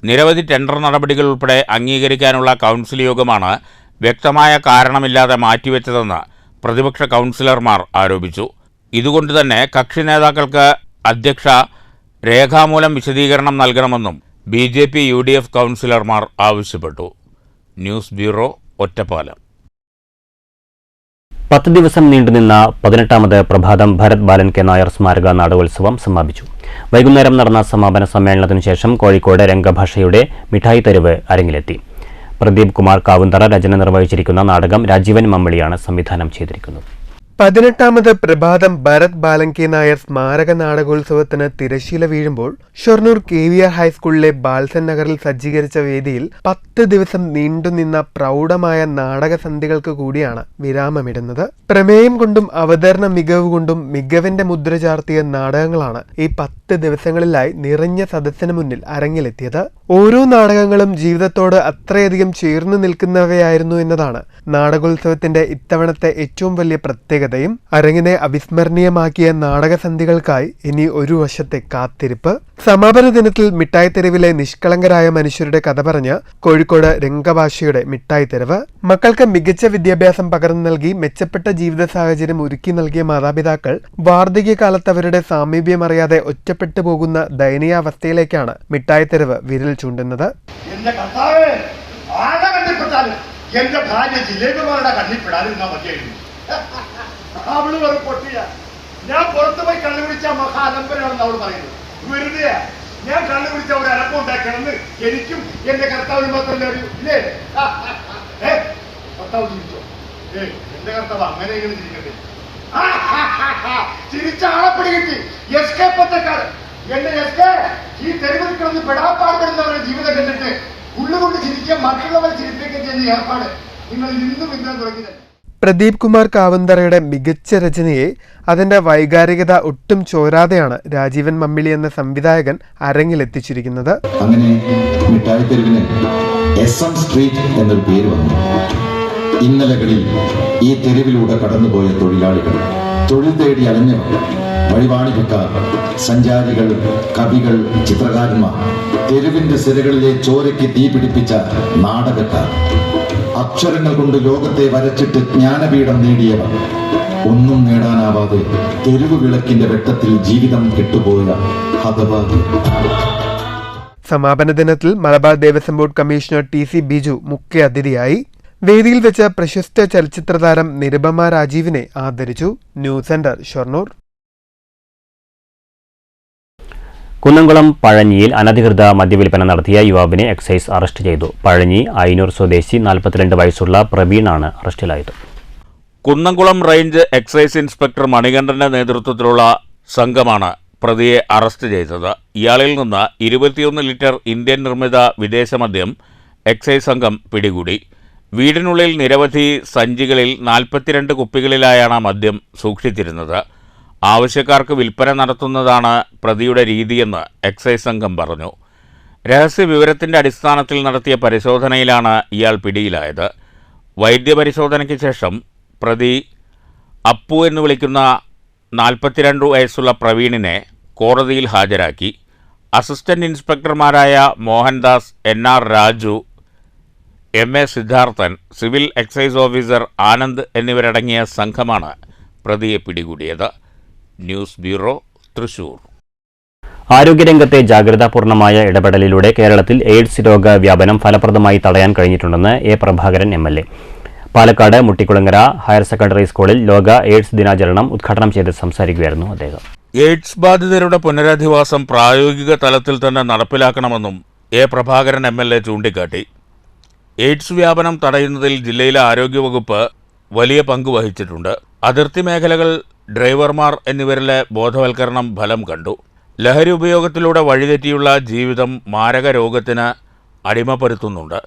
B: നിരവധി ടെൻഡർ നടപടികൾ ഉൾപ്പെടെ അംഗീകരിക്കാനുള്ള കൌൺസിൽ യോഗമാണ് വ്യക്തമായ കാരണമില്ലാതെ മാറ്റിവെച്ചതെന്ന് പ്രതിപക്ഷ കൌൺസിലർമാർ ആരോപിച്ചു. ഇതുകൊണ്ട് തന്നെ കക്ഷി നേതാക്കൾക്ക് അധ്യക്ഷ രേഖാമൂലം വിശദീകരണം നൽകണമെന്നും BJP UDF കൌൺസിലർമാർ ആവശ്യപ്പെട്ടു. News bureau, Ottapalam.
A: 10 ദിവസം നീണ്ടുനിന്ന 18ാമത് പ്രഭാതം ഭരത് ബാലൻ കെ നായർ സ്മാരക നാടകോത്സവം സമാപിച്ചു. വൈകുന്നേരം നടന്ന സമാപന സമ്മേളനത്തിനു ശേഷം കോഴിക്കോട് രംഗഭാഷയുടെ മിഠായി തെരുവ് അരങ്ങിലെത്തി. പ്രദീപ് കുമാർ കാവുന്തറ രചന നിർവഹിച്ചിരിക്കുന്ന നാടകം രാജീവൻ മമ്മിളിയാണ് സംവിധാനം ചെയ്തിരിക്കുന്നത്.
I: 18ാമത് പ്രഭാതം ഭരത് ബാലൻ കെ നായർ സ്മാരക നാടകോത്സവത്തിന് തിരശ്ശീല വീഴുമ്പോൾ ഷൊർണൂർ KVR ഹൈസ്കൂളിലെ ബാൽസൻ നഗറിൽ സജ്ജീകരിച്ച വേദിയിൽ 10 ദിവസം നീണ്ടുനിന്ന പ്രൗഢമായ നാടകസന്ധികൾക്ക് കൂടിയാണ് വിരാമമിടുന്നത്. പ്രമേയം കൊണ്ടും അവതരണ മികവ് കൊണ്ടും മികവിന്റെ മുദ്ര ചാർത്തിയ നാടകങ്ങളാണ് ഈ 10 ദിവസങ്ങളിലായി നിറഞ്ഞ സദസ്സിന് മുന്നിൽ അരങ്ങിലെത്തിയത്. ഓരോ നാടകങ്ങളും ജീവിതത്തോട് അത്രയധികം ചേർന്ന് നിൽക്കുന്നവയായിരുന്നു എന്നതാണ് നാടകോത്സവത്തിന്റെ ഇത്തവണത്തെ ഏറ്റവും വലിയ പ്രത്യേകതയും. അരങ്ങിനെ അവിസ്മരണീയമാക്കിയ നാടകസന്ധികൾക്കായി ഇനി ഒരു വർഷത്തെ കാത്തിരിപ്പ്. സമാപന ദിനത്തിൽ മിഠായി തെരുവിലെ നിഷ്കളങ്കരായ മനുഷ്യരുടെ കഥ പറഞ്ഞ കോഴിക്കോട് രംഗഭാഷയുടെ മിഠായി തെരുവ്, മക്കൾക്ക് മികച്ച വിദ്യാഭ്യാസം പകർന്നു നൽകി മെച്ചപ്പെട്ട ജീവിത സാഹചര്യം ഒരുക്കി നൽകിയ മാതാപിതാക്കൾ വാർദ്ധക്യകാലത്ത് അവരുടെ സാമീപ്യം അറിയാതെ ഒറ്റപ്പെട്ടു പോകുന്ന ദയനീയാവസ്ഥയിലേക്കാണ് മിഠായി തെരുവ് വിരൽ ചൂണ്ടുന്നത്.
J: എന്റെ ഭാര്യ ജിലേബിമാരുടെ കണ്ണിപ്പെടാതിരുന്നാ മതിയായിരുന്നു. അവള് വെറും പൊട്ടിയ. ഞാൻ പുറത്തു പോയി കള്ളു പിടിച്ച മഹാനമ്പരാണെന്ന് അവള് പറയുന്നത്. വെറുതെ ഞാൻ കള്ളു പിടിച്ച ഒരു അലപ്പം ഉണ്ടാക്കണമെന്ന് എനിക്കും എന്റെ കർത്താവിന് മാത്രമല്ല ഇല്ലേ? കർത്താവ് ചിരിച്ചോ? എന്റെ കർത്താവ് അങ്ങനെ ഇങ്ങനെ ചിരിക്കട്ടെ. ചിരിച്ച ആളെപ്പടി കിട്ടി. എസ്കേപ്പത്തെക്കാരൻ എന്റെ എസ്കേ ഈ തെരുവിൽ കിടന്ന് പെടാപ്പാടുപെടുന്നവരുടെ ജീവിതം കണ്ടിട്ട് ഉള്ളുകൊണ്ട് ചിരിക്കാൻ മറ്റുള്ളവരെ ചിരിപ്പിക്കുക ചെയ്യുന്ന ഏർപ്പാട് നിങ്ങൾ ഇന്നും ഇന്നലെ തുടങ്ങിയത്.
I: പ്രദീപ് കുമാർ കാവുന്തറയുടെ മികച്ച രചനയെ അതിന്റെ വൈകാരികത ഒട്ടും ചോരാതെയാണ് രാജീവൻ മമ്മിളി എന്ന സംവിധായകൻ അരങ്ങിലെത്തിച്ചിരിക്കുന്നത്.
K: അങ്ങനെ മിഠായി തെരുവിന് SM സ്ട്രീറ്റ് എന്നൊരു പേര് വന്നു. ഇന്നലകളിൽ ഈ തെരുവിലൂടെ കടന്നുപോയ തൊഴിലാളികൾ, തൊഴിൽ തേടി അലഞ്ഞവർ, വഴിവാണികക്കാർ, സഞ്ചാരികൾ, കവികൾ, ചിത്രകാരന്മാർ, തെരുവിന്റെ സിരകളിലെ ചോരയ്ക്ക് തീ പിടിപ്പിച്ച നാടകക്കാർ, അക്ഷരങ്ങൾ കൊണ്ട് ലോകത്തെ വരച്ചിട്ട് ജ്ഞാനപീഠം നേടിയവർ, ഒന്നും നേടാനാവാതെ തെരുവ് വിളക്കിന്റെ വെട്ടത്തിൽ ജീവിതം കെട്ടുപോയ ഹതഭാഗ്യം.
I: സമാപന ദിനത്തിൽ Malabar Devaswom board commissioner TC Biju മുഖ്യ അതിഥിയായി. വേദിയിൽ വെച്ച പ്രശസ്ത ചലച്ചിത്രതാരം നിരുപമ രാജീവിനെ ആദരിച്ചു. News centre, Shoranur.
A: കുന്നംകുളം പഴഞ്ഞിയിൽ അനധികൃത മദ്യവിൽപ്പന നടത്തിയ യുവാവിനെ എക്സൈസ് അറസ്റ്റ് ചെയ്തു. പഴഞ്ഞി അയിനൂർ സ്വദേശി 42 വയസ്സുള്ള പ്രവീണാണ് അറസ്റ്റിലായത്.
B: കുന്നംകുളം റേഞ്ച് എക്സൈസ് ഇൻസ്പെക്ടർ മണികണ്ഠന്റെ നേതൃത്വത്തിലുള്ള സംഘമാണ് പ്രതിയെ അറസ്റ്റ് ചെയ്തത്. ഇയാളിൽ നിന്ന് 21 ലിറ്റർ ഇന്ത്യൻ നിർമ്മിത വിദേശ മദ്യം എക്സൈസ് സംഘം പിടികൂടി. വീടിനുള്ളിൽ നിരവധി സഞ്ചികളിൽ 42 കുപ്പികളിലായാണ് മദ്യം സൂക്ഷിച്ചിരുന്നത്. ആവശ്യക്കാർക്ക് വിൽപ്പന നടത്തുന്നതാണ് പ്രതിയുടെ രീതിയെന്ന് എക്സൈസ് സംഘം പറഞ്ഞു. രഹസ്യ വിവരത്തിൻ്റെ അടിസ്ഥാനത്തിൽ നടത്തിയ പരിശോധനയിലാണ് ഇയാൾ പിടിയിലായത്. വൈദ്യപരിശോധനയ്ക്ക് ശേഷം പ്രതി അപ്പു എന്ന് വിളിക്കുന്ന 42 വയസ്സുള്ള പ്രവീണിനെ കോടതിയിൽ ഹാജരാക്കി. അസിസ്റ്റന്റ് ഇൻസ്പെക്ടർമാരായ Mohandas, NR Raju, MA Siddharthan, civil excise officer Anand എന്നിവരടങ്ങിയ സംഘമാണ് പ്രതിയെ പിടികൂടിയത്. News bureau, Thrissur.
A: ആരോഗ്യരംഗത്തെ ജാഗ്രതാപൂർണമായ ഇടപെടലിലൂടെ കേരളത്തിൽ എയ്ഡ്സ് രോഗവ്യാപനം ഫലപ്രദമായി തടയാൻ കഴിഞ്ഞിട്ടുണ്ടെന്ന് എ. Prabhakaran MLA. Palakkad Muttikulangara higher secondary സ്കൂളിൽ ലോക എയ്ഡ്സ് ദിനാചരണം ഉദ്ഘാടനം ചെയ്ത് സംസാരിക്കുകയായിരുന്നു അദ്ദേഹം.
B: എയ്ഡ്സ് ബാധിതരുടെ പുനരധിവാസം പ്രായോഗിക തലത്തിൽ തന്നെ നടപ്പിലാക്കണമെന്നും എ. പ്രഭാകരൻ MLA ചൂണ്ടിക്കാട്ടി. എയ്ഡ്സ് വ്യാപനം തടയുന്നതിൽ ജില്ലയിലെ ആരോഗ്യവകുപ്പ് വലിയ പങ്ക് വഹിച്ചിട്ടുണ്ട്. അതിർത്തി മേഖലകൾ, ഡ്രൈവർമാർ എന്നിവരിലെ ബോധവൽക്കരണം ഫലം കണ്ടു. ലഹരി ഉപയോഗത്തിലൂടെ വഴിതെറ്റിയുള്ള ജീവിതം മാരക രോഗത്തിന് അടിമപ്പെടുത്തുന്നുണ്ട്.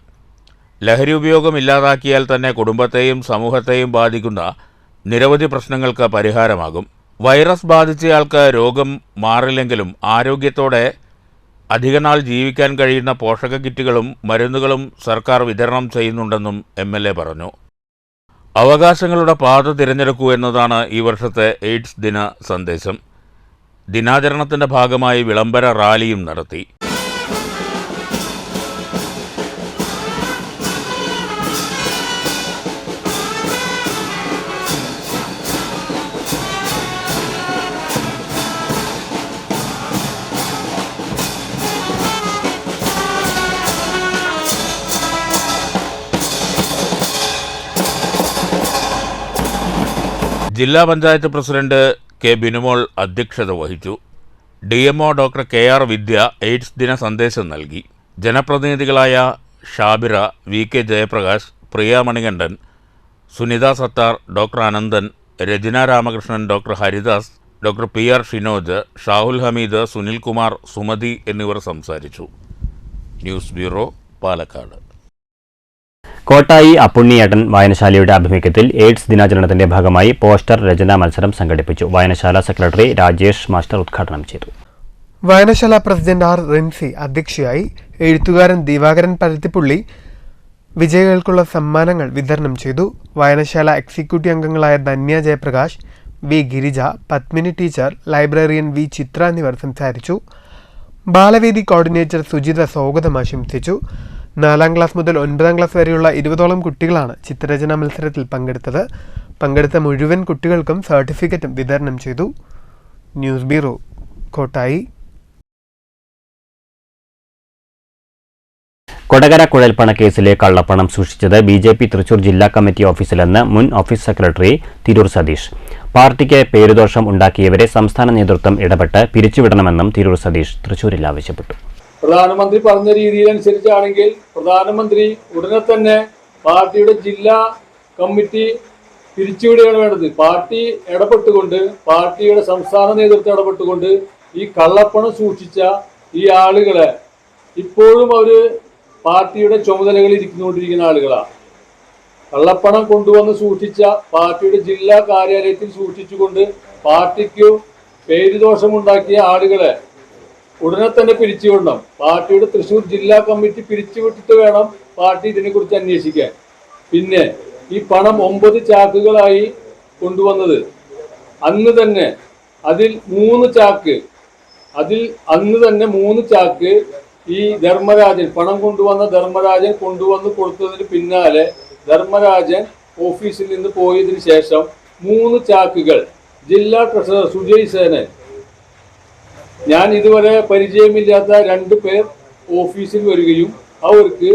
B: ലഹരി ഉപയോഗം ഇല്ലാതാക്കിയാൽ തന്നെ കുടുംബത്തെയും സമൂഹത്തെയും ബാധിക്കുന്ന നിരവധി പ്രശ്നങ്ങൾക്ക് പരിഹാരമാകും. വൈറസ് ബാധിച്ചയാൾക്ക് രോഗം മാറില്ലെങ്കിലും ആരോഗ്യത്തോടെ അധികനാൾ ജീവിക്കാൻ കഴിയുന്ന പോഷക കിറ്റുകളും മരുന്നുകളും സർക്കാർ വിതരണം ചെയ്യുന്നുണ്ടെന്നും MLA പറഞ്ഞു. അവകാശങ്ങളുടെ പാത തിരഞ്ഞെടുക്കൂ എന്നതാണ് ഈ വർഷത്തെ എയ്ഡ്സ് ദിന സന്ദേശം. ദിനാചരണത്തിൻ്റെ ഭാഗമായി വിളംബര റാലിയും നടത്തി. ജില്ലാ പഞ്ചായത്ത് പ്രസിഡന്റ് കെ. ബിനുമോൾ അധ്യക്ഷത വഹിച്ചു. DMO doctor KR Vidya AIDS ദിന സന്ദേശം നൽകി. ജനപ്രതിനിധികളായ Shabira, VK Jayaprakash, Priya Manikandan, Sunitha Sathar, doctor Ananthan, Rajana Ramakrishnan, doctor Haridas, doctor PR Shinoj, Shahul Hameed, Sunilkumar, Sumathi എന്നിവർ സംസാരിച്ചു. News bureau, Palakkad.
A: കോട്ടായി അപ്പുണ്ണിയേട്ടൻ വായനശാലയുടെ ആഭിമുഖ്യത്തിൽ എയ്ഡ്സ് ദിനാചരണത്തിന്റെ ഭാഗമായി പോസ്റ്റർ രചനാ മത്സരം സംഘടിപ്പിച്ചു. വായനശാല സെക്രട്ടറി രാജേഷ് മാസ്റ്റർ ഉദ്ഘാടനം ചെയ്തു.
I: വായനശാല പ്രസിഡന്റ് R. റിൻസി അധ്യക്ഷയായി. എഴുത്തുകാരൻ ദിവാകരൻ പരുത്തിപ്പുള്ളി വിജയികൾക്കുള്ള സമ്മാനങ്ങൾ വിതരണം ചെയ്തു. വായനശാല എക്സിക്യൂട്ടീവ് അംഗങ്ങളായ Dhanya Jayaprakash, V. Girija, Padmini teacher, librarian V. ചിത്ര എന്നിവർ സംസാരിച്ചു. ബാലവേദി കോർഡിനേറ്റർ സുജിത സ്വാഗതം ആശംസിച്ചു. 4ാം ക്ലാസ് മുതൽ 9ാം ക്ലാസ് വരെയുള്ള 20ഓളം കുട്ടികളാണ് ചിത്രരചനാ മത്സരത്തിൽ പങ്കെടുത്തത്. പങ്കെടുത്ത മുഴുവൻ കുട്ടികൾക്കും സർട്ടിഫിക്കറ്റും വിതരണം ചെയ്തു. News bureau, Kottayi.
A: കൊടകര കുഴൽപ്പണ കേസിലെ കള്ളപ്പണം സൂക്ഷിച്ചത് BJP തൃശൂർ ജില്ലാ കമ്മിറ്റി ഓഫീസിലെന്ന് മുൻ ഓഫീസ് സെക്രട്ടറി തിരൂർ സതീഷ്. പാർട്ടിക്ക് പേരുദോഷം ഉണ്ടാക്കിയവരെ സംസ്ഥാന നേതൃത്വം ഇടപെട്ട് പിരിച്ചുവിടണമെന്നും തിരൂർ സതീഷ് തൃശൂരിൽ ആവശ്യപ്പെട്ടു.
L: പ്രധാനമന്ത്രി പറഞ്ഞ രീതിയിലനുസരിച്ചാണെങ്കിൽ പ്രധാനമന്ത്രി ഉടനെ തന്നെ പാർട്ടിയുടെ ജില്ലാ കമ്മിറ്റി പിരിച്ചുവിടുകയാണ് വേണ്ടത്. പാർട്ടി ഇടപെട്ടുകൊണ്ട്, പാർട്ടിയുടെ സംസ്ഥാന നേതൃത്വം ഇടപെട്ടുകൊണ്ട് ഈ കള്ളപ്പണം സൂക്ഷിച്ച ഈ ആളുകളെ, ഇപ്പോഴും അവർ പാർട്ടിയുടെ ചുമതലകളിൽ ഇരിക്കുന്നുകൊണ്ടിരിക്കുന്ന ആളുകളാണ്. കള്ളപ്പണം കൊണ്ടുവന്ന് സൂക്ഷിച്ച പാർട്ടിയുടെ ജില്ലാ കാര്യാലയത്തിൽ സൂക്ഷിച്ചുകൊണ്ട് പാർട്ടിക്ക് പേരുദോഷമുണ്ടാക്കിയ ആളുകളെ ഉടനെ തന്നെ പിരിച്ചുവിടണം. പാർട്ടിയുടെ തൃശ്ശൂർ ജില്ലാ കമ്മിറ്റി പിരിച്ചുവിട്ടിട്ട് വേണം പാർട്ടി ഇതിനെക്കുറിച്ച് അന്വേഷിക്കാൻ. പിന്നെ ഈ പണം 9 ചാക്കുകളായി കൊണ്ടുവന്നത്, അന്ന് തന്നെ അതിൽ 3 ചാക്ക് ഈ ധർമ്മരാജൻ, പണം കൊണ്ടുവന്ന ധർമ്മരാജൻ കൊണ്ടുവന്ന് കൊടുത്തതിന് പിന്നാലെ ധർമ്മരാജൻ ഓഫീസിൽ നിന്ന് പോയതിനു ശേഷം 3 ചാക്കുകൾ ജില്ലാ ട്രഷറർ സുജയ് സേനൻ, ഞാൻ ഇതുവരെ പരിചയമില്ലാത്ത 2 പേർ ഓഫീസിൽ വരികയും അവർക്ക്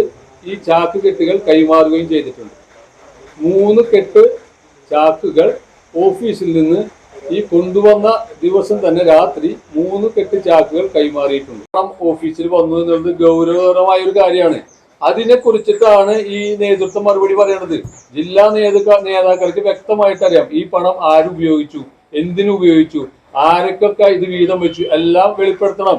L: ഈ ചാക്ക് കെട്ടുകൾ കൈമാറുകയും ചെയ്തിട്ടുണ്ട്. 3 കെട്ട് ചാക്കുകൾ ഓഫീസിൽ നിന്ന് ഈ കൊണ്ടുവന്ന ദിവസം തന്നെ രാത്രി 3 കെട്ട് ചാക്കുകൾ കൈമാറിയിട്ടുണ്ട്. ഓഫീസിൽ വന്നു എന്നുള്ളത് ഗൗരവകരമായ ഒരു കാര്യമാണ്. അതിനെ കുറിച്ചിട്ടാണ് ഈ നേതൃത്വം മറുപടി പറയണത്. ജില്ലാ നേതാക്കൾക്ക് വ്യക്തമായിട്ട് അറിയാം ഈ പണം ആരുപയോഗിച്ചു, എന്തിനുപയോഗിച്ചു, ആരൊക്കെ ഇത് വീതം വെച്ചു, എല്ലാം വെളിപ്പെടുത്തണം.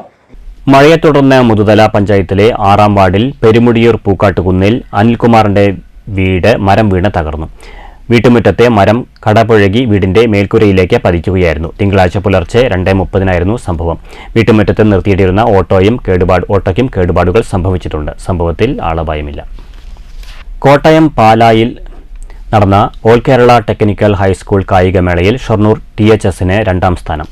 A: മഴയെ തുടർന്ന് മുതുതല പഞ്ചായത്തിലെ 6ാം വാർഡിൽ പെരുമുടിയൂർ പൂക്കാട്ടുകുന്നിൽ അനിൽകുമാറിന്റെ മരം വീണ് തകർന്നു. വീട്ടുമുറ്റത്തെ മരം കടപുഴകി വീടിന്റെ മേൽക്കൂരയിലേക്ക് പതിക്കുകയായിരുന്നു. തിങ്കളാഴ്ച പുലർച്ചെ 2:30 സംഭവം. വീട്ടുമുറ്റത്ത് നിർത്തിയിട്ടിരുന്ന ഓട്ടോയ്ക്കും കേടുപാടുകൾ സംഭവിച്ചിട്ടുണ്ട്. സംഭവത്തിൽ ആളപായമില്ല. കോട്ടയം പാലായിൽ നടന്ന ഓൾ കേരള ടെക്നിക്കൽ ഹൈസ്കൂൾ കായികമേളയിൽ ഷൊർണൂർ THSന് 2ാം സ്ഥാനം.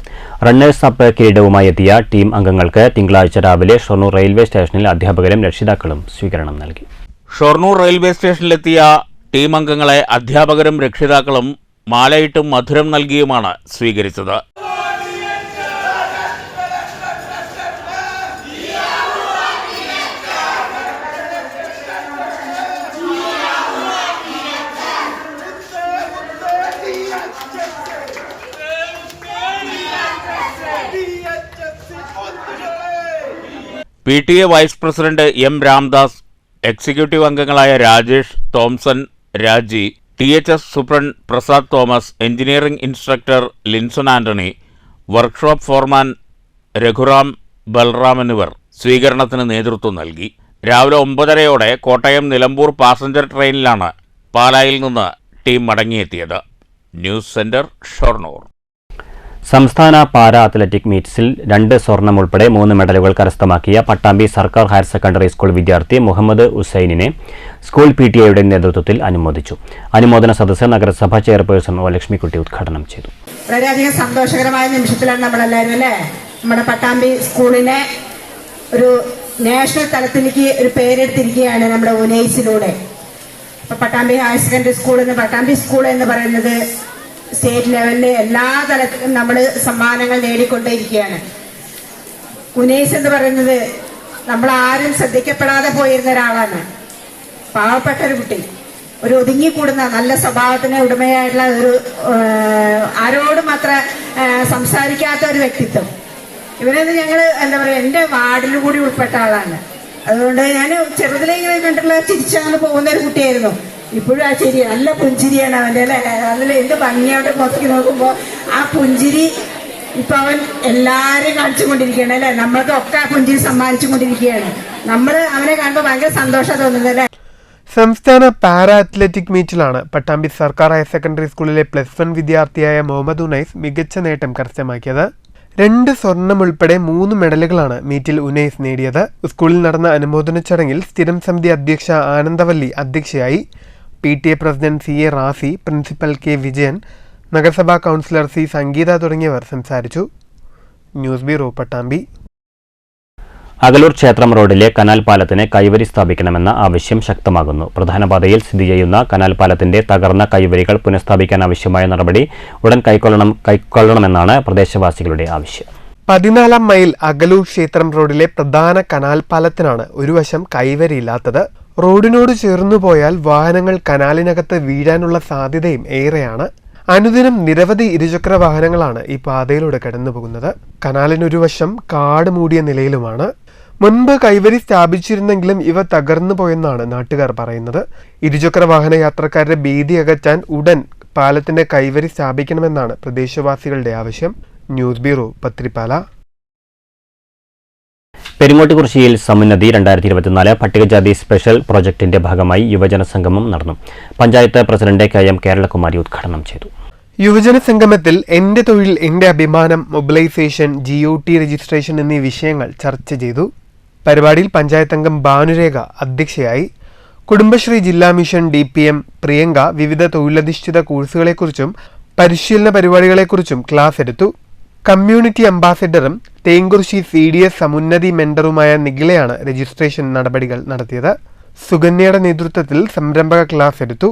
A: റണ്ണേഴ്സ് അപ്പ് കിരീടവുമായി എത്തിയ ടീം അംഗങ്ങൾക്ക് തിങ്കളാഴ്ച രാവിലെ ഷൊർണൂർ റെയിൽവേ സ്റ്റേഷനിൽ അധ്യാപകരും രക്ഷിതാക്കളും സ്വീകരണം നൽകി.
B: ഷൊർണൂർ റെയിൽവേ സ്റ്റേഷനിലെത്തിയ ടീം അംഗങ്ങളെ അധ്യാപകരും രക്ഷിതാക്കളും മാലയിട്ടും മധുരം നൽകിയുമാണ് സ്വീകരിച്ചത്. PTA vice president M. Ramdas, executive അംഗങ്ങളായ Rajesh, Thomson, Raji, THS superintendent Prasad Thomas, engineering instructor Linson Antony, workshop foreman Raghuram Balram എന്നിവർ സ്വീകരണത്തിന് നേതൃത്വം നൽകി. രാവിലെ 9:30 കോട്ടയം നിലമ്പൂർ പാസഞ്ചർ ട്രെയിനിലാണ് പാലായിൽ നിന്ന് ടീം മടങ്ങിയെത്തിയത്. News centre, Shoranur.
A: സംസ്ഥാന പാരാ അത്ലറ്റിക് മീറ്റ്സിൽ 2 സ്വർണം ഉൾപ്പെടെ 3 മെഡലുകൾ കരസ്ഥമാക്കിയ പട്ടാമ്പി സർക്കാർ ഹയർ സെക്കൻഡറി സ്കൂൾ വിദ്യാർത്ഥി മുഹമ്മദ് ഹുസൈനിനെ സ്കൂൾ PTA നേതൃത്വത്തിൽ അനുമോദിച്ചു. അനുമോദന സദസ്സ് നഗരസഭാ ചെയർപേഴ്സൺ ലക്ഷ്മിക്കുട്ടി ഉദ്ഘാടനം ചെയ്തു.
M: വളരെയധികം സന്തോഷകരമായ നിമിഷത്തിലാണ് നമ്മളെല്ലാവരും അല്ലേ നമ്മുടെ പട്ടാമ്പി സ്കൂളിനെ ഒരു നാഷണൽ തലത്തിലേക്ക് ഒരു പേരെടുത്തിരിക്കുകയാണ് നമ്മുടെ ഉനൈസിലൂടെ. ഇപ്പൊ Pattambi higher secondary Pattambi school എന്ന് പറയുന്നത് സ്റ്റേറ്റ് ലെവലിൽ എല്ലാ തലത്തിലും നമ്മൾ സമ്മാനങ്ങൾ നേടിക്കൊണ്ടേയിരിക്കുകയാണ്. ഉനൈസ് എന്ന് പറയുന്നത് നമ്മൾ ആരും ശ്രദ്ധിക്കപ്പെടാതെ പോയിരുന്ന ഒരാളാണ്. പാവപ്പെട്ട ഒരു കുട്ടി, ഒരു ഒതുങ്ങിക്കൂടുന്ന നല്ല സ്വഭാവത്തിന് ഉടമയായിട്ടുള്ള ഒരു ആരോടും അത്ര സംസാരിക്കാത്ത ഒരു വ്യക്തിത്വം. ഇവരൊന്ന് ഞങ്ങൾ എന്താ പറയുക എൻ്റെ വാർഡിൽ കൂടി ഉൾപ്പെട്ട ആളാണ്. അതുകൊണ്ട് ഞാൻ ചെറുതിലെങ്കിലും കണ്ടുള്ള ചിരിച്ചങ്ങനെ പോകുന്ന ഒരു കുട്ടിയായിരുന്നു. ഇപ്പോഴും ആ ചിരി നല്ല പുഞ്ചിരിയാണ് അവൻ്റെ അല്ലേ. അതിൽ എന്ത് ഭംഗിയോടെ നോക്കി നോക്കുമ്പോൾ ആ പുഞ്ചിരി ഇപ്പൊ അവൻ എല്ലാരെയും കാണിച്ചുകൊണ്ടിരിക്കുകയാണ് അല്ലെ. നമ്മൾക്കൊക്കെ ആ പുഞ്ചിരി സമ്മാനിച്ചുകൊണ്ടിരിക്കുകയാണ്. നമ്മൾ അവനെ കാണുമ്പോൾ ഭയങ്കര സന്തോഷം തോന്നുന്നത് അല്ലേ.
I: സംസ്ഥാന പാരാ അത്ലറ്റിക് മീറ്റിലാണ് പട്ടാമ്പി സർക്കാർ ഹയർ സെക്കൻഡറി സ്കൂളിലെ +1 വിദ്യാർത്ഥിയായ മുഹമ്മദ് ഉനൈസ് മികച്ച നേട്ടം കരസ്ഥമാക്കിയത്. 2 സ്വർണം ഉൾപ്പെടെ 3 മെഡലുകളാണ് മീറ്റിൽ ഉനൈസ് നേടിയത്. സ്കൂളിൽ നടന്ന അനുമോദന ചടങ്ങിൽ സ്ഥിരം സമിതി അധ്യക്ഷ ആനന്ദവല്ലി അധ്യക്ഷയായി. PTA president CA Rafi, principal K. Vijayan, നഗരസഭാ കൗൺസിലർ C. സംഗീത തുടങ്ങിയവർ സംസാരിച്ചു. News bureau, Pattambi.
A: അകലൂർ ക്ഷേത്രം റോഡിലെ കനാൽ പാലത്തിന് കൈവരി സ്ഥാപിക്കണമെന്ന ആവശ്യം ശക്തമാകുന്നു. പ്രധാന പാതയിൽ സ്ഥിതി ചെയ്യുന്ന കനാൽ പാലത്തിന്റെ തകർന്ന കൈവരികൾ പുനഃസ്ഥാപിക്കാൻ ആവശ്യമായ നടപടി ഉടൻ കൈക്കൊള്ളണമെന്നാണ് പ്രദേശവാസികളുടെ ആവശ്യം.
I: 14 മൈൽ അകലൂർ ക്ഷേത്രം റോഡിലെ പ്രധാന കനാൽ പാലത്തിനാണ് ഒരു വശം കൈവരിയില്ലാത്തത്. റോഡിനോട് ചേർന്നു പോയാൽ വാഹനങ്ങൾ കനാലിനകത്ത് വീഴാനുള്ള സാധ്യതയും ഏറെയാണ്. അനുദിനം നിരവധി ഇരുചക്ര വാഹനങ്ങളാണ് ഈ പാതയിലൂടെ കടന്നുപോകുന്നത്. കനാലിനൊരു വശം കാട് മൂടിയ നിലയിലുമാണ്. മുൻപ് കൈവരി സ്ഥാപിച്ചിരുന്നെങ്കിലും ഇവ തകർന്നു പോയെന്നാണ് നാട്ടുകാർ പറയുന്നത്. ഇരുചക്ര വാഹന യാത്രക്കാരുടെ ഭീതി അകറ്റാൻ ഉടൻ പാലത്തിന്റെ കൈവരി സ്ഥാപിക്കണമെന്നാണ് പ്രദേശവാസികളുടെ ആവശ്യം. News bureau, Pathiripala.
A: പെരിങ്ങോട്ടുകുറിശ്ശിയിൽ സമുന്നതി 2024 പട്ടികജാതി സ്പെഷ്യൽ പ്രോജക്ടിന്റെ ഭാഗമായി യുവജന സംഗമം നടന്നു. പഞ്ചായത്ത് പ്രസിഡന്റ് KM കേരളകുമാരി ഉദ്ഘാടനം ചെയ്തു.
I: യുവജന സംഗമത്തിൽ എന്റെ തൊഴിൽ എന്റെ അഭിമാനം, മൊബിലൈസേഷൻ, GOT രജിസ്ട്രേഷൻ എന്നീ വിഷയങ്ങൾ ചർച്ച ചെയ്തു. പരിപാടിയിൽ പഞ്ചായത്ത് അംഗം ഭാനുരേഖ അധ്യക്ഷയായി. കുടുംബശ്രീ ജില്ലാ മിഷൻ DPM പ്രിയങ്ക വിവിധ തൊഴിലധിഷ്ഠിത കോഴ്സുകളെക്കുറിച്ചും പരിശീലന പരിപാടികളെക്കുറിച്ചും ക്ലാസ് എടുത്തു. കമ്മ്യൂണിറ്റി അംബാസിഡറും തേങ്കുറിശ്ശി CDS സമുന്നതി മെന്ററുമായ നിഖിലയാണ് രജിസ്ട്രേഷൻ നടപടികൾ നടത്തിയത്. സുകന്യയുടെ നേതൃത്വത്തിൽ സംരംഭക ക്ലാസ് എടുത്തു.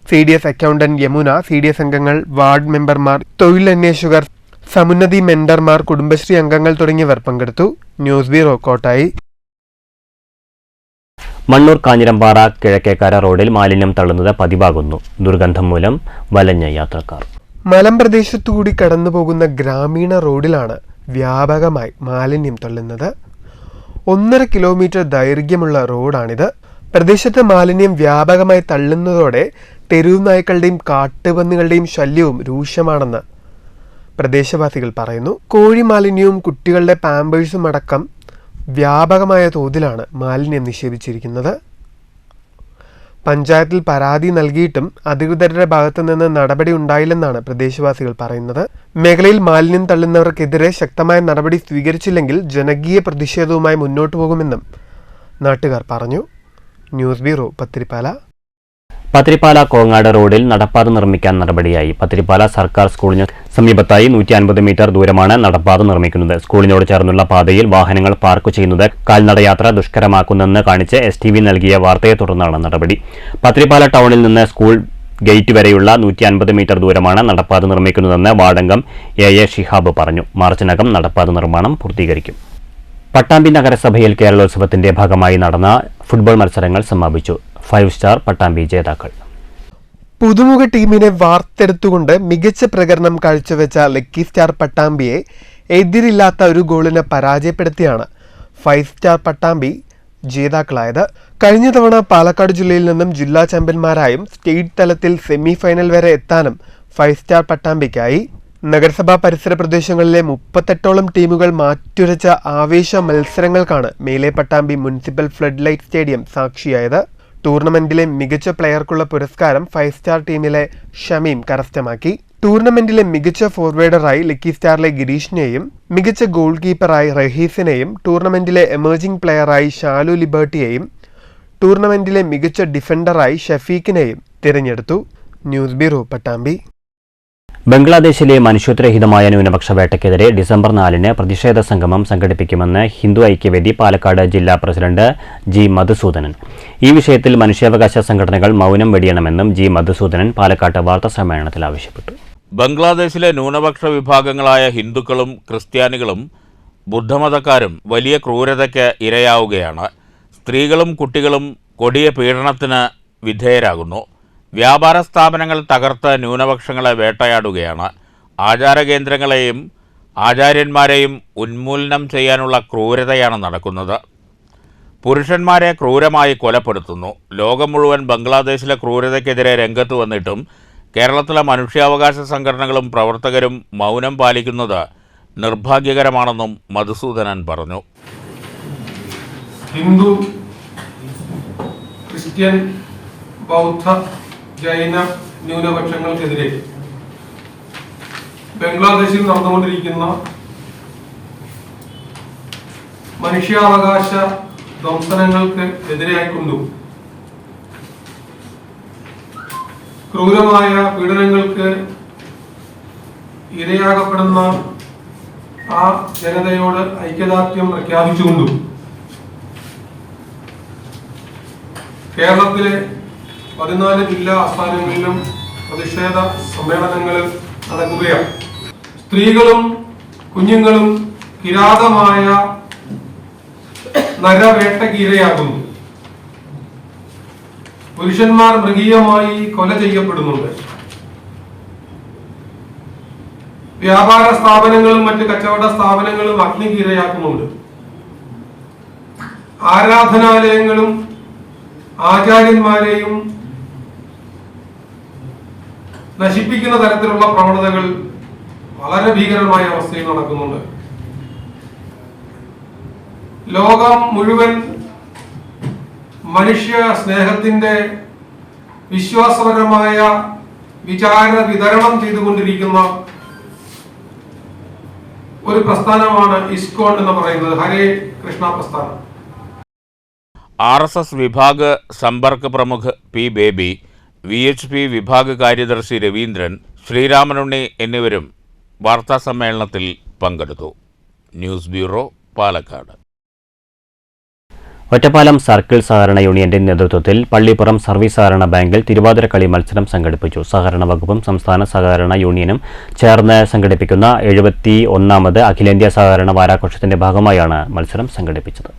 I: CDS അക്കൗണ്ടന്റ് യമുന, CDS അംഗങ്ങൾ, വാർഡ് മെമ്പർമാർ, തൊഴിലന്വേഷകർ, സമുന്നതി മെന്റർമാർ, കുടുംബശ്രീ അംഗങ്ങൾ തുടങ്ങിയവർ പങ്കെടുത്തു. News bureau, Kottayi.
A: മണ്ണൂർ കാഞ്ഞിരമ്പാറ കിഴക്കേക്കര റോഡിൽ മാലിന്യം തള്ളുന്നത് പതിവാകുന്നു. ദുർഗന്ധം മൂലം വലഞ്ഞ യാത്രക്കാർ.
I: മലമ്പ്രദേശത്തുകൂടി കടന്നുപോകുന്ന ഗ്രാമീണ റോഡിലാണ് വ്യാപകമായി മാലിന്യം തള്ളുന്നത്. 1.5 കിലോമീറ്റർ ദൈർഘ്യമുള്ള റോഡാണിത്. പ്രദേശത്ത് മാലിന്യം വ്യാപകമായി തള്ളുന്നതോടെ തെരുവ് നായ്ക്കളുടെയും കാട്ടുപന്നികളുടെയും ശല്യവും രൂക്ഷമാണെന്ന് പ്രദേശവാസികൾ പറയുന്നു. കോഴി മാലിന്യവും കുട്ടികളുടെ പാമ്പേഴ്സും അടക്കം വ്യാപകമായ തോതിലാണ് മാലിന്യം നിക്ഷേപിച്ചിരിക്കുന്നത്. പഞ്ചായത്തിൽ പരാതി നൽകിയിട്ടും അധികൃതരുടെ ഭാഗത്തുനിന്ന് നടപടി ഉണ്ടായില്ലെന്നാണ് പ്രദേശവാസികൾ പറയുന്നത്. മേഖലയിൽ മാലിന്യം തള്ളുന്നവർക്കെതിരെ ശക്തമായ നടപടി സ്വീകരിച്ചില്ലെങ്കിൽ ജനകീയ പ്രതിഷേധവുമായി മുന്നോട്ടു പോകുമെന്നും നാട്ടുകാർ പറഞ്ഞു. News bureau, Pathiripala.
A: പത്തിരിപ്പാല കോങ്ങാട് റോഡിൽ നടപ്പാത നിർമ്മിക്കാൻ നടപടിയായി. പത്തിരിപ്പാല സർക്കാർ സ്കൂളിന് സമീപത്തായി 150 മീറ്റർ ദൂരമാണ് നടപ്പാത നിർമ്മിക്കുന്നത്. സ്കൂളിനോട് ചേർന്നുള്ള പാതയിൽ വാഹനങ്ങൾ പാർക്ക് ചെയ്യുന്നത് കാൽനടയാത്ര ദുഷ്കരമാക്കുന്നെന്ന് കാണിച്ച് STV നൽകിയ വാർത്തയെ തുടർന്നാണ് നടപടി. പത്തിരിപ്പാല ടൗണിൽ നിന്ന് സ്കൂൾ ഗേറ്റ് വരെയുള്ള 150 മീറ്റർ ദൂരമാണ് നടപ്പാത നിർമ്മിക്കുന്നതെന്ന് വാർഡംഗം AA ഷിഹാബ് പറഞ്ഞു. മാർച്ചിനകം നടപ്പാത നിർമ്മാണം പൂർത്തീകരിക്കും. പട്ടാമ്പി നഗരസഭയിൽ കേരളോത്സവത്തിന്റെ ഭാഗമായി നടന്ന ഫുട്ബോൾ മത്സരങ്ങൾ സമാപിച്ചു. 5 സ്റ്റാർ പട്ടാമ്പി ജേതാക്കൾ.
I: പുതുമുഖ ടീമിനെ വാർത്തെടുത്തുകൊണ്ട് മികച്ച പ്രകടനം കാഴ്ചവെച്ച ലക്കി സ്റ്റാർ പട്ടാമ്പിയെ എതിരില്ലാത്ത ഒരു ഗോളിന് പരാജയപ്പെടുത്തിയാണ് 5 സ്റ്റാർ പട്ടാമ്പി ജേതാക്കളായത്. കഴിഞ്ഞ തവണ പാലക്കാട് ജില്ലയിൽ നിന്നും ജില്ലാ ചാമ്പ്യന്മാരായും സ്റ്റേറ്റ് തലത്തിൽ സെമി ഫൈനൽ വരെ എത്താനും 5 സ്റ്റാർ പട്ടാമ്പിക്കായി. നഗരസഭാ പരിസര പ്രദേശങ്ങളിലെ 38ഓളം ടീമുകൾ മാറ്റുരച്ച ആവേശ മത്സരങ്ങൾക്കാണ് മേലെ Pattambi municipal flood light stadium സാക്ഷിയായത്. ടൂർണമെന്റിലെ മികച്ച പ്ലെയർക്കുള്ള പുരസ്കാരം 5 സ്റ്റാർ ടീമിലെ ഷമീം കരസ്ഥമാക്കി. ടൂർണമെന്റിലെ മികച്ച ഫോർവേഡറായി ലക്കി സ്റ്റാറിലെ ഗിരീഷിനെയും മികച്ച ഗോൾ കീപ്പറായി റഹീസിനെയും ടൂർണമെന്റിലെ എമർജിംഗ് പ്ലെയറായി ഷാലു ലിബർട്ടിയെയും ടൂർണമെന്റിലെ മികച്ച ഡിഫൻഡറായി ഷഫീഖിനെയും തിരഞ്ഞെടുത്തു. News bureau, Pattambi.
A: ബംഗ്ലാദേശിലെ മനുഷ്യത്വരഹിതമായ ന്യൂനപക്ഷ വേട്ടയ്ക്കെതിരെ ഡിസംബർ 4-ന് പ്രതിഷേധ സംഗമം സംഘടിപ്പിക്കുമെന്ന് ഹിന്ദു ഐക്യവേദി പാലക്കാട് ജില്ലാ പ്രസിഡന്റ് G. മധുസൂദനൻ. ഈ വിഷയത്തിൽ മനുഷ്യാവകാശ സംഘടനകൾ മൗനം വെടിയണമെന്നും G. മധുസൂദനൻ പാലക്കാട്ട് വാർത്താസമ്മേളനത്തിൽ ആവശ്യപ്പെട്ടു.
B: ബംഗ്ലാദേശിലെ ന്യൂനപക്ഷ വിഭാഗങ്ങളായ ഹിന്ദുക്കളും ക്രിസ്ത്യാനികളും ബുദ്ധമതക്കാരും വലിയ ക്രൂരതയ്ക്ക് ഇരയാവുകയാണ്. സ്ത്രീകളും കുട്ടികളും കൊടിയ പീഡനത്തിന് വിധേയരാകുന്നു. വ്യാപാര സ്ഥാപനങ്ങൾ തകർത്ത് ന്യൂനപക്ഷങ്ങളെ വേട്ടയാടുകയാണ്. ആചാരകേന്ദ്രങ്ങളെയും ആചാര്യന്മാരെയും ഉന്മൂലനം ചെയ്യാനുള്ള ക്രൂരതയാണ് നടക്കുന്നത്. പുരുഷന്മാരെ ക്രൂരമായി കൊലപ്പെടുത്തുന്നു. ലോകം മുഴുവൻ ബംഗ്ലാദേശിലെ ക്രൂരതയ്ക്കെതിരെ രംഗത്ത് വന്നിട്ടും കേരളത്തിലെ മനുഷ്യാവകാശ സംഘടനകളും പ്രവർത്തകരും മൗനം പാലിക്കുന്നത് നിർഭാഗ്യകരമാണെന്നും മധുസൂദനൻ പറഞ്ഞു.
F: ഹിന്ദു, ക്രിസ്ത്യൻ, ബൗദ്ധ, ജൈന ന്യൂനപക്ഷങ്ങൾക്കെതിരെ ബംഗ്ലാദേശിൽ നടന്നുകൊണ്ടിരിക്കുന്ന മനുഷ്യാവകാശ ധ്വംസനങ്ങൾക്ക് എതിരായിക്കൊണ്ടും ക്രൂരമായ പീഡനങ്ങൾക്ക് ഇരയാകപ്പെടുന്ന ആ ജനതയോട് ഐക്യദാർഢ്യം പ്രഖ്യാപിച്ചുകൊണ്ടും കേരളത്തിലെ 14 ജില്ലാ ആസ്ഥാനങ്ങളിലും പ്രതിഷേധ സമ്മേളനങ്ങൾ നടക്കുകയാണ്. സ്ത്രീകളും കുഞ്ഞുങ്ങളും കിരാതമായ നരവേട്ടയ്ക്ക് ഇരയാകുന്നു. പുരുഷന്മാർ മൃഗീയമായി കൊല ചെയ്യപ്പെടുന്നുണ്ട്. വ്യാപാര സ്ഥാപനങ്ങളും മറ്റ് കച്ചവട സ്ഥാപനങ്ങളും അഗ്നിക്ക് ഇരയാക്കുന്നുണ്ട്. ആരാധനാലയങ്ങളും ആചാര്യന്മാരെയും നശിപ്പിക്കുന്ന തരത്തിലുള്ള പ്രവണതകൾ വളരെ ഭീകരമായ അവസ്ഥയിൽ നടക്കുന്നുണ്ട്. ലോകം മുഴുവൻ മനുഷ്യ സ്നേഹത്തിന്റെ വിശ്വാസപരമായ വിചാര വിതരണം ചെയ്തുകൊണ്ടിരിക്കുന്ന ഒരു പ്രസ്ഥാനമാണ് ഇസ്കോൺ എന്ന് പറയുന്നത്, ഹരേ കൃഷ്ണ പ്രസ്ഥാനം.
B: RSS വിഭാഗ് സമ്പർക്ക് പ്രമുഖ് P. ബേബി, VHP വിഭാഗ് കാര്യദർശി രവീന്ദ്രൻ, ശ്രീരാമനുണ്ണി എന്നിവരും വാർത്താസമ്മേളനത്തിൽ പങ്കെടുത്തു. News bureau, Palakkad.
A: Ottapalam circle സഹകരണ യൂണിയന്റെ നേതൃത്വത്തിൽ പള്ളിപ്പുറം സർവീസ് സഹകരണ ബാങ്കിൽ തിരുവാതിരക്കളി മത്സരം സംഘടിപ്പിച്ചു. സഹകരണ വകുപ്പും സംസ്ഥാന സഹകരണ യൂണിയനും ചേർന്ന് സംഘടിപ്പിക്കുന്ന 71ാമത് അഖിലേന്ത്യാ സഹകരണ വാരാഘോഷത്തിന്റെ ഭാഗമായാണ് മത്സരം സംഘടിപ്പിച്ചത്.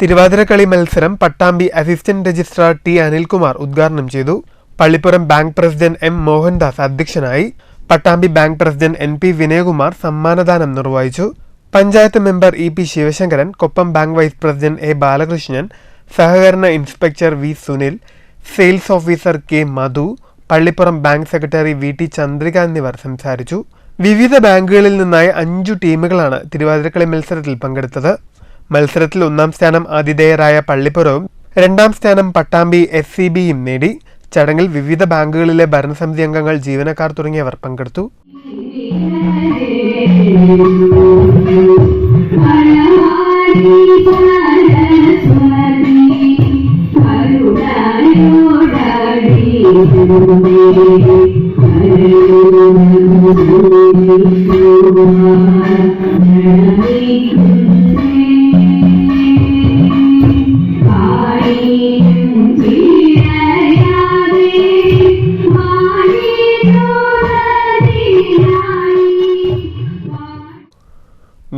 I: തിരുവാതിരക്കളി മത്സരം Pattambi assistant registrar T. Anilkumar ഉദ്ഘാടനം ചെയ്തു. Pallippuram bank president M. Mohandas അധ്യക്ഷനായി. Pattambi bank president NP Vinayakumar സമ്മാനദാനം നിർവഹിച്ചു. Panchayat member EP Sivasankaran, Koppam bank vice president A. Balakrishnan, സഹകരണ inspector V. Sunil, sales officer K. Madhu, Pallippuram bank secretary VT Chandrika എന്നിവർ സംസാരിച്ചു. വിവിധ ബാങ്കുകളിൽ നിന്നായി 5 ടീമുകളാണ് തിരുവാതിരക്കളി മത്സരത്തിൽ പങ്കെടുത്തത്. മത്സരത്തിൽ 1ാം സ്ഥാനം ആതിഥേയരായ പള്ളിപ്പുറവും രണ്ടാം സ്ഥാനം പട്ടാമ്പി SCBയും നേടി. ചടങ്ങിൽ വിവിധ ബാങ്കുകളിലെ ഭരണസമിതി അംഗങ്ങൾ, ജീവനക്കാർ തുടങ്ങിയവർ പങ്കെടുത്തു.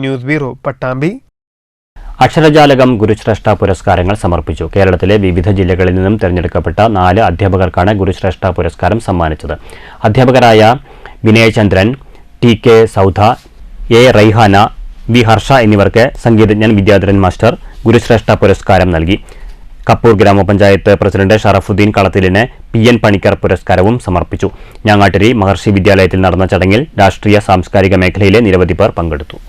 I: News bureau, Pattambi.
A: അക്ഷരജാലകം ഗുരുശ്രേഷ്ഠ പുരസ്കാരങ്ങൾ സമർപ്പിച്ചു. കേരളത്തിലെ വിവിധ ജില്ലകളിൽ നിന്നും തിരഞ്ഞെടുക്കപ്പെട്ട 4 അധ്യാപകർക്കാണ് ഗുരുശ്രേഷ്ഠ പുരസ്കാരം സമ്മാനിച്ചത്. അധ്യാപകരായ Vinayachandran, TK സൗധ, A Raihana, V Harsh എന്നിവർക്ക് സംഗീതജ്ഞൻ വിദ്യാധരൻ മാസ്റ്റർ ഗുരുശ്രേഷ്ഠ പുരസ്കാരം നൽകി. കപ്പൂർ ഗ്രാമപഞ്ചായത്ത് പ്രസിഡന്റ് ഷറഫുദ്ദീൻ കളത്തിലിന് PN പണിക്കർ പുരസ്കാരവും സമർപ്പിച്ചു. ഞാങ്ങാട്ടിരി മഹർഷി വിദ്യാലയത്തിൽ നടന്ന ചടങ്ങിൽ രാഷ്ട്രീയ സാംസ്കാരിക മേഖലയിലെ നിരവധി പേർ പങ്കെടുത്തു.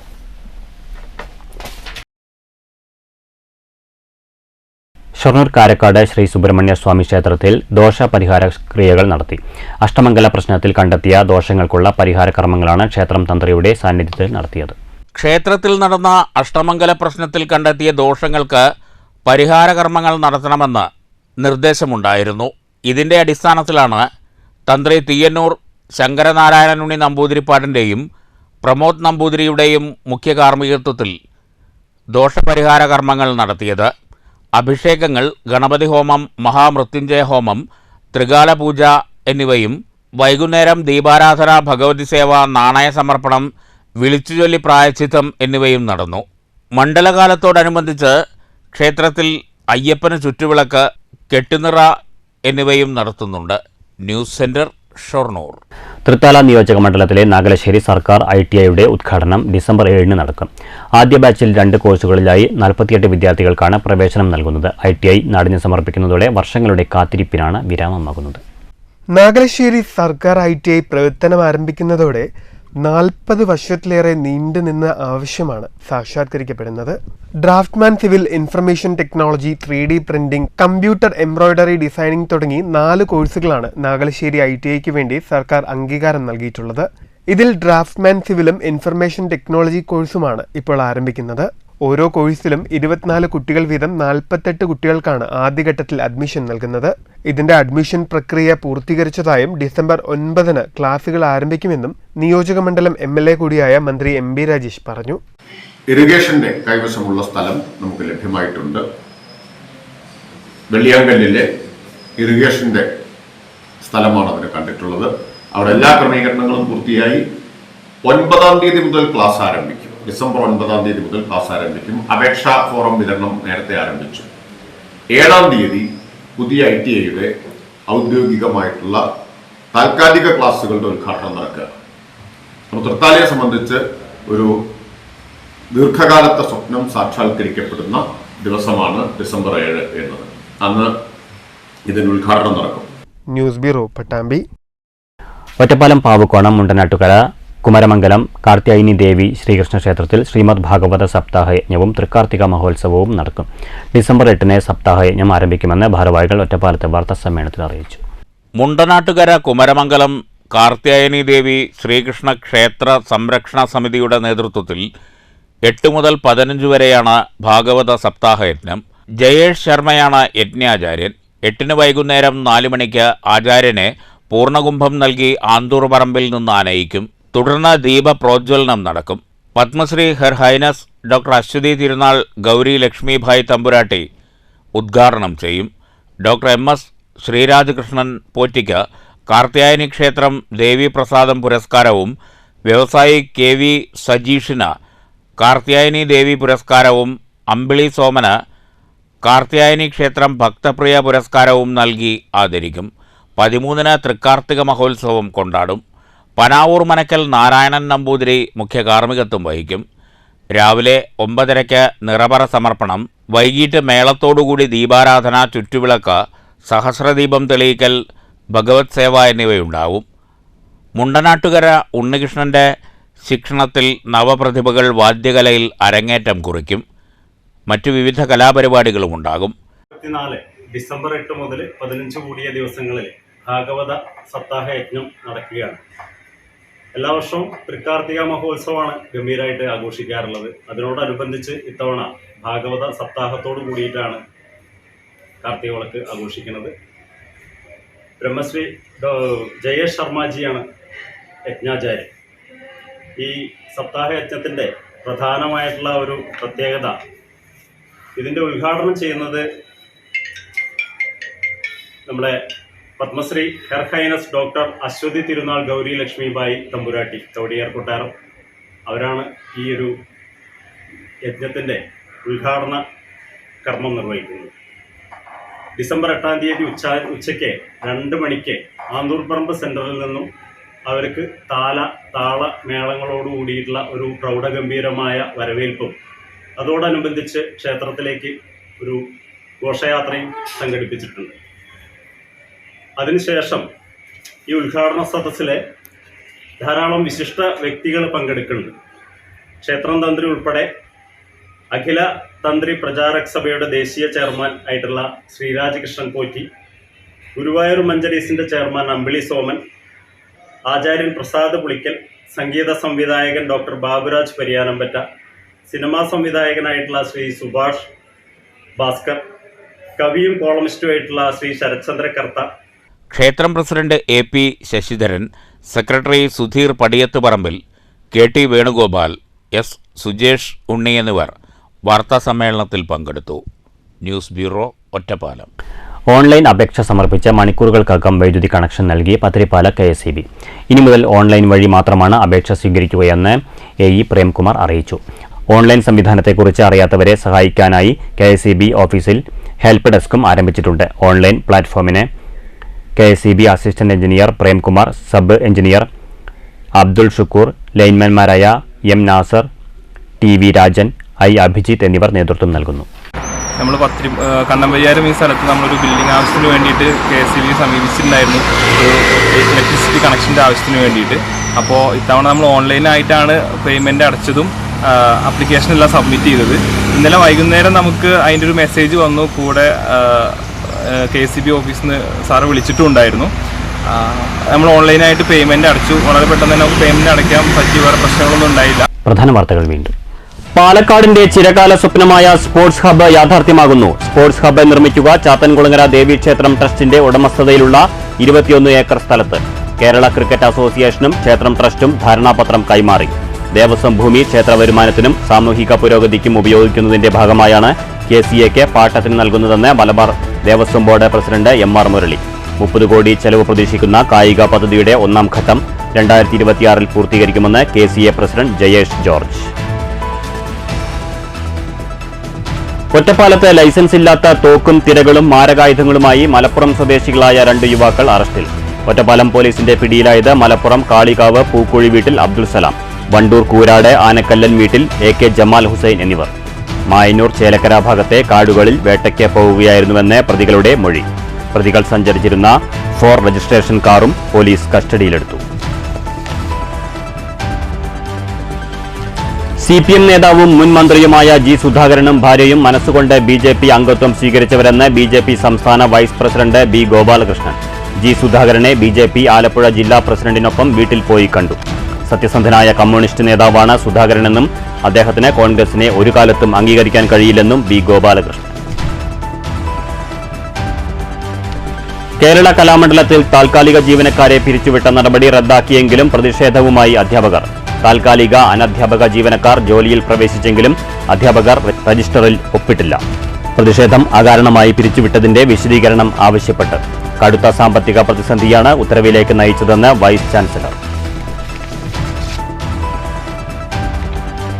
A: ഷൊർണൂർ കാരക്കാട് ശ്രീ സുബ്രഹ്മണ്യ സ്വാമി ക്ഷേത്രത്തിൽ ദോഷപരിഹാര ക്രിയകൾ നടത്തി. അഷ്ടമംഗല പ്രശ്നത്തിൽ കണ്ടെത്തിയ ദോഷങ്ങൾക്കുള്ള പരിഹാര കർമ്മങ്ങളാണ് ക്ഷേത്രം തന്ത്രിയുടെ സാന്നിധ്യത്തിൽ നടത്തിയത്.
B: ക്ഷേത്രത്തിൽ നടന്ന അഷ്ടമംഗല പ്രശ്നത്തിൽ കണ്ടെത്തിയ ദോഷങ്ങൾക്ക് പരിഹാര കർമ്മങ്ങൾ നടത്തണമെന്ന് നിർദ്ദേശമുണ്ടായിരുന്നു. ഇതിൻ്റെ അടിസ്ഥാനത്തിലാണ് തന്ത്രി തീയന്നൂർ ശങ്കരനാരായണനുണ്ണി നമ്പൂതിരിപ്പാടിൻ്റെയും പ്രമോദ് നമ്പൂതിരിയുടെയും മുഖ്യ കാർമ്മികത്വത്തിൽ ദോഷപരിഹാര കർമ്മങ്ങൾ നടത്തിയത്. അഭിഷേകങ്ങൾ, ഗണപതി ഹോമം, മഹാമൃത്യുഞ്ജയ ഹോമം, ത്രികാല പൂജ എന്നിവയും വൈകുന്നേരം ദീപാരാധന, ഭഗവതി സേവ, നാണയ സമർപ്പണം, വിളിച്ചുചൊല്ലി പ്രായശ്ചിത്തം എന്നിവയും നടന്നു. മണ്ഡലകാലത്തോടനുബന്ധിച്ച് ക്ഷേത്രത്തിൽ അയ്യപ്പന് ചുറ്റുവിളക്ക്, കെട്ടുനിറ എന്നിവയും നടത്തുന്നുണ്ട്. News centre, Shoranur.
A: തൃത്താല നിയോജക മണ്ഡലത്തിലെ നാഗലശ്ശേരി സർക്കാർ ITIയുടെ ഉദ്ഘാടനം ഡിസംബർ 7 നടക്കും. ആദ്യ ബാച്ചിൽ 2 കോഴ്സുകളിലായി 48 വിദ്യാർത്ഥികൾക്കാണ് പ്രവേശനം നൽകുന്നത്. ITI നാടിന് സമർപ്പിക്കുന്നതോടെ വർഷങ്ങളുടെ കാത്തിരിപ്പിനാണ് വിരാമമാകുന്നത്.
I: നാഗലശ്ശേരി സർക്കാർ ITI പ്രവർത്തനം ആരംഭിക്കുന്നതോടെ 40 വർഷത്തിലേറെ നീണ്ടുനിന്ന ആവശ്യമാണ് സാക്ഷാത്കരിക്കപ്പെടുന്നത്. Draftsman civil, information technology, 3D printing, computer embroidery designing തുടങ്ങി 4 കോഴ്സുകളാണ് നാഗലശ്ശേരി ITIക്ക് വേണ്ടി സർക്കാർ അംഗീകാരം നൽകിയിട്ടുള്ളത്. ഇതിൽ ഡ്രാഫ്റ്റ്മാൻ സിവിലും ഇൻഫർമേഷൻ ടെക്നോളജി കോഴ്സുമാണ് ഇപ്പോൾ ആരംഭിക്കുന്നത്. ഓരോ കോഴ്സിലും 24 കുട്ടികൾ വീതം 48 കുട്ടികൾക്കാണ് ആദ്യഘട്ടത്തിൽ അഡ്മിഷൻ നൽകുന്നത്. ഇതിന്റെ അഡ്മിഷൻ പ്രക്രിയ പൂർത്തീകരിച്ചതായും ഡിസംബർ 9 ക്ലാസുകൾ ആരംഭിക്കുമെന്നും നിയോജക മണ്ഡലം MLA കൂടിയായ മന്ത്രി MB രാജേഷ് പറഞ്ഞു.
N: ഇറിഗേഷന്റെ കൈവശമുള്ള സ്ഥലം നമുക്ക് ലഭ്യമായിട്ടുണ്ട്. വെള്ളിയാങ്കല്ലിലെ ഇറിഗേഷന്റെ സ്ഥലമാണ് അതിന് കണ്ടിട്ടുള്ളത്. അവിടെ എല്ലാ ക്രമീകരണങ്ങളും പൂർത്തിയായി 9-ാം തീയതി മുതൽ ക്ലാസ് ആരംഭിക്കും. ഡിസംബർ 9-ാം തീയതി മുതൽ ക്ലാസ് ആരംഭിക്കും. അപേക്ഷാ ഫോറം വിതരണം നേരത്തെ ആരംഭിച്ചു. 7-ാം തീയതി പുതിയ ITIയുടെ ഔദ്യോഗികമായിട്ടുള്ള താൽക്കാലിക ക്ലാസ്സുകളുടെ ഉദ്ഘാടനം നടക്കുക. അപ്പോൾ തൃത്താലയെ സംബന്ധിച്ച് ഒരു ദീർഘകാലത്തെ സ്വപ്നം സാക്ഷാത്കരിക്കപ്പെടുന്ന ദിവസമാണ് ഡിസംബർ 7 എന്നത്. അന്ന് ഇതിന് ഉദ്ഘാടനം നടക്കും.
I: News bureau, Pattambi.
A: ഒറ്റപ്പാലം പാവുക്കോണം മുണ്ടനാട്ടുകര കുമരമംഗലം കാർത്യായനി ദേവി ശ്രീകൃഷ്ണ ക്ഷേത്രത്തിൽ ശ്രീമദ് ഭാഗവത സപ്താഹയജ്ഞവും തൃക്കാർത്തിക മഹോത്സവവും നടക്കും. ഡിസംബർ 8 സപ്താഹയജ്ഞം ആരംഭിക്കുമെന്ന് ഭാരവാഹികൾ ഒറ്റപ്പാലത്തെ വാർത്താസമ്മേളനത്തിൽ അറിയിച്ചു.
B: മുണ്ടനാട്ടുകര കുമരമംഗലം കാർത്യായനി ദേവി ശ്രീകൃഷ്ണ ക്ഷേത്ര സംരക്ഷണ സമിതിയുടെ നേതൃത്വത്തിൽ 8 മുതൽ 15 വരെയാണ് ഭാഗവത സപ്താഹയജ്ഞം. ജയേഷ് ശർമ്മയാണ് യജ്ഞാചാര്യൻ. 8 വൈകുന്നേരം 4 മണിക്ക് ആചാര്യനെ പൂർണ്ണകുംഭം നൽകി ആന്തൂർ പറമ്പിൽ നിന്ന് ആനയിക്കും. തുടർന്ന് ദീപ പ്രോജ്വലനം നടക്കും. Padmashri her highness doctor Aswathi Thirunal Gowri Lakshmibayi Thampuratti ഉദ്ഘാടനം ചെയ്യും. ഡോക്ടർ MS ശ്രീരാജകൃഷ്ണൻ പോറ്റിക്ക് കാർത്യായനി ക്ഷേത്രം ദേവീപ്രസാദം പുരസ്കാരവും വ്യവസായി KV സജീഷിന് കാർത്യായനി ദേവി പുരസ്കാരവും അമ്പിളി സോമന് കാർത്യായനി ക്ഷേത്രം ഭക്തപ്രിയ പുരസ്കാരവും നൽകി ആദരിക്കും. 13 തൃക്കാർത്തിക മഹോത്സവം കൊണ്ടാടും. പനാവൂർ മനക്കൽ നാരായണൻ നമ്പൂതിരി മുഖ്യ കാർമ്മികത്വം വഹിക്കും. രാവിലെ 9:30 നിറപറ സമർപ്പണം, വൈകിട്ട് മേളത്തോടുകൂടി ദീപാരാധന, ചുറ്റുവിളക്ക്, സഹസ്രദീപം തെളിയിക്കൽ, ഭഗവത് സേവ എന്നിവയുണ്ടാവും. മുണ്ടനാട്ടുകര ഉണ്ണികൃഷ്ണൻ്റെ ശിക്ഷണത്തിൽ നവപ്രതിഭകൾ വാദ്യകലയിൽ അരങ്ങേറ്റം കുറിക്കും. മറ്റു വിവിധ കലാപരിപാടികളുമുണ്ടാകും.
O: 2024 ഡിസംബർ 8 മുതൽ 15 കൂടിയ ദിവസങ്ങളിൽ ഭാഗവത സപ്താഹ യജ്ഞം നടക്കുകയാണ്. എല്ലാ വർഷവും തൃക്കാർത്തിക മഹോത്സവമാണ് ഗംഭീരമായിട്ട് ആഘോഷിക്കാറുള്ളത്. അതിനോടനുബന്ധിച്ച് ഇത്തവണ ഭാഗവത സപ്താഹത്തോടു കൂടിയിട്ടാണ് കാർത്തിക വിളക്ക് ആഘോഷിക്കുന്നത്. ബ്രഹ്മശ്രീ ജയേഷ് ശർമാജിയാണ് യജ്ഞാചാര്യൻ. ഈ സപ്താഹ യജ്ഞത്തിൻ്റെ പ്രധാനമായിട്ടുള്ള ഒരു പ്രത്യേകത, ഇതിൻ്റെ ഉദ്ഘാടനം ചെയ്യുന്നത് നമ്മുടെ Padmashri her highness doctor Aswathi Thirunal Gowri Lakshmibai തമ്പുരാട്ടി ചൗടിയാർ കൊട്ടാരം. അവരാണ് ഈ ഒരു യജ്ഞത്തിൻ്റെ ഉദ്ഘാടന കർമ്മം നിർവഹിക്കുന്നത്. ഡിസംബർ 8 തീയതി ഉച്ചയ്ക്ക് 2 മണിക്ക് ആന്തൂർപ്പറമ്പ് സെൻറ്ററിൽ നിന്നും അവർക്ക് താള മേളങ്ങളോട് കൂടിയിട്ടുള്ള ഒരു പ്രൗഢഗംഭീരമായ വരവേൽപ്പും അതോടനുബന്ധിച്ച് ക്ഷേത്രത്തിലേക്ക് ഒരു ഘോഷയാത്രയും സംഘടിപ്പിച്ചിട്ടുണ്ട്. അതിനുശേഷം ഈ ഉദ്ഘാടന സദസ്സിലെ ധാരാളം വിശിഷ്ട വ്യക്തികൾ പങ്കെടുക്കുന്നുണ്ട്. ക്ഷേത്രം തന്ത്രി ഉൾപ്പെടെ അഖില തന്ത്രി പ്രചാരക് സഭയുടെ ദേശീയ ചെയർമാൻ ആയിട്ടുള്ള ശ്രീരാജകൃഷ്ണൻ പോറ്റി, ഗുരുവായൂർ മഞ്ചരീസിൻ്റെ ചെയർമാൻ അമ്പിളി സോമൻ, ആചാര്യൻ പ്രസാദ് പുളിക്കൽ, സംഗീത സംവിധായകൻ ഡോക്ടർ ബാബുരാജ് പരിയാനംപറ്റ, സിനിമാ സംവിധായകനായിട്ടുള്ള ശ്രീ സുഭാഷ് ഭാസ്കർ, കവിയും കോളമിസ്റ്റുമായിട്ടുള്ള ശ്രീ ശരത്ചന്ദ്ര കർത്ത,
B: ക്ഷേത്രം president AP Sasidharan, secretary Sudheer Padiyath Parambil, KT Venugopal, S Sujesh Unni എന്നിവർ വാർത്താസമ്മേളനത്തിൽ പങ്കെടുത്തു. News bureau, Ottapalam.
A: ഓൺലൈൻ അപേക്ഷ സമർപ്പിച്ച മണിക്കൂറുകൾക്കകം വൈദ്യുതി കണക്ഷൻ നൽകി പത്തിരിപ്പാല KSEB. ഇനി മുതൽ ഓൺലൈൻ വഴി മാത്രമാണ് അപേക്ഷ സ്വീകരിക്കുകയെന്ന് AE പ്രേംകുമാർ അറിയിച്ചു. ഓൺലൈൻ സംവിധാനത്തെക്കുറിച്ച് അറിയാത്തവരെ സഹായിക്കാനായി KSEB ഓഫീസിൽ ഹെൽപ്പ് ഡെസ്കും ആരംഭിച്ചിട്ടുണ്ട്. ഓൺലൈൻ പ്ലാറ്റ്ഫോമിന് KSEB assistant engineer Premkumar, sub engineer Abdul Shukkur, ലൈൻമാൻമാരായ M Nasar, TV Rajan, I Abhijith എന്നിവർ നേതൃത്വം നൽകുന്നു.
P: നമ്മൾ കണ്ണമ്പരിയാരം ഈ സ്ഥലത്ത് നമ്മളൊരു ബിൽഡിംഗ് ആവശ്യത്തിന് വേണ്ടിയിട്ട് KSEB സമീപിച്ചിട്ടുണ്ടായിരുന്നു, ഒരു ഇലക്ട്രിസിറ്റി കണക്ഷൻ്റെ ആവശ്യത്തിന് വേണ്ടിയിട്ട്. അപ്പോൾ ഇത്തവണ നമ്മൾ ഓൺലൈനായിട്ടാണ് പേയ്മെൻറ്റ് അടച്ചതും ആപ്ലിക്കേഷനെല്ലാം സബ്മിറ്റ് ചെയ്തത്. ഇന്നലെ വൈകുന്നേരം നമുക്ക് അതിൻ്റെ ഒരു മെസ്സേജ് വന്നു. കൂടെ KSEB ഓഫീസിൽ നിന്ന് സാറ് വിളിച്ചിട്ടുണ്ടായിരുന്നു. നമ്മൾ ഓൺലൈനായിട്ട് പേയ്മെൻറ്റ് അടച്ചു. വളരെ പെട്ടെന്ന് തന്നെ നമുക്ക് പേയ്മെൻറ്റ് അടയ്ക്കാൻ പറ്റി, വേറെ പ്രശ്നങ്ങളൊന്നും ഉണ്ടായില്ല.
A: പ്രധാന വാർത്തകൾ വീണ്ടും. പാലക്കാടിന്റെ ചിരകാല സ്വപ്നമായ സ്പോർട്സ് ഹബ്ബ് യാഥാർത്ഥ്യമാകുന്നു. സ്പോർട്സ് ഹബ്ബ് നിർമ്മിക്കുക ചാത്തൻകുളങ്ങര ദേവീക്ഷേത്രം ട്രസ്റ്റിന്റെ ഉടമസ്ഥതയിലുള്ള 21 ഏക്കർ സ്ഥലത്ത്. കേരള ക്രിക്കറ്റ് അസോസിയേഷനും ക്ഷേത്രം ട്രസ്റ്റും ധാരണാപത്രം കൈമാറി. ദേവസ്വം ഭൂമി ക്ഷേത്ര വരുമാനത്തിനും സാമൂഹിക പുരോഗതിക്കും ഉപയോഗിക്കുന്നതിന്റെ ഭാഗമായാണ് KCAക്ക് പാട്ടത്തിന് നൽകുന്നതെന്ന് Malabar Devaswom board president MR Murali. 30 കോടി ചെലവ് പ്രതീക്ഷിക്കുന്ന കായിക പദ്ധതിയുടെ 1ാം ഘട്ടം 2026 പൂർത്തീകരിക്കുമെന്ന് KCA പ്രസിഡന്റ് ജയേഷ് ജോർജ്. ഒറ്റപ്പാലത്ത് ലൈസൻസ് ഇല്ലാത്ത തോക്കും തിരകളും മാരകായുധങ്ങളുമായി മലപ്പുറം സ്വദേശികളായ 2 യുവാക്കൾ അറസ്റ്റിൽ. ഒറ്റപ്പാലം പോലീസിന്റെ പിടിയിലായത് മലപ്പുറം കാളികാവ് പൂക്കുഴി വീട്ടിൽ അബ്ദുൾ സലാം, വണ്ടൂർ കൂരാട് ആനക്കല്ലൻ വീട്ടിൽ AK ജമാൽ ഹുസൈൻ എന്നിവർ. മായന്നൂർ ചേലക്കര ഭാഗത്തെ കാടുകളിൽ വേട്ടയ്ക്ക് പോവുകയായിരുന്നുവെന്ന് പ്രതികളുടെ മൊഴി. പ്രതികൾ സഞ്ചരിച്ചിരുന്ന 4 രജിസ്ട്രേഷൻ കാറും പോലീസ് കസ്റ്റഡിയിലെടുത്തു. CPM നേതാവും മുൻ മന്ത്രിയുമായ G സുധാകരനും ഭാര്യയും മനസ്സുകൊണ്ട് BJP അംഗത്വം സ്വീകരിച്ചവരെന്ന് BJP സംസ്ഥാന vice president B Gopalakrishnan. G സുധാകരനെ BJP ആലപ്പുഴ ജില്ലാ പ്രസിഡന്റിനൊപ്പം വീട്ടിൽ പോയി കണ്ടു. സത്യസന്ധനായ കമ്മ്യൂണിസ്റ്റ് നേതാവാണ് സുധാകരനെന്നും അദ്ദേഹത്തിന് കോൺഗ്രസിനെ ഒരു കാലത്തും അംഗീകരിക്കാൻ കഴിയില്ലെന്നും B ഗോപാലകൃഷ്ണൻ. കേരള കലാമണ്ഡലത്തിൽ താൽക്കാലിക ജീവനക്കാരെ പിരിച്ചുവിട്ട നടപടി റദ്ദാക്കിയെങ്കിലും പ്രതിഷേധവുമായി അധ്യാപകർ. താൽക്കാലിക അനധ്യാപക ജീവനക്കാർ ജോലിയിൽ പ്രവേശിച്ചെങ്കിലും അധ്യാപകർ രജിസ്റ്ററിൽ ഒപ്പിട്ടില്ല. പ്രതിഷേധം അകാരണമായി പിരിച്ചുവിട്ടതിന്റെ വിശദീകരണം ആവശ്യപ്പെട്ട്. കടുത്ത സാമ്പത്തിക പ്രതിസന്ധിയാണ് ഉത്തരവിലേക്ക് നയിച്ചതെന്ന് വൈസ് ചാൻസലർ.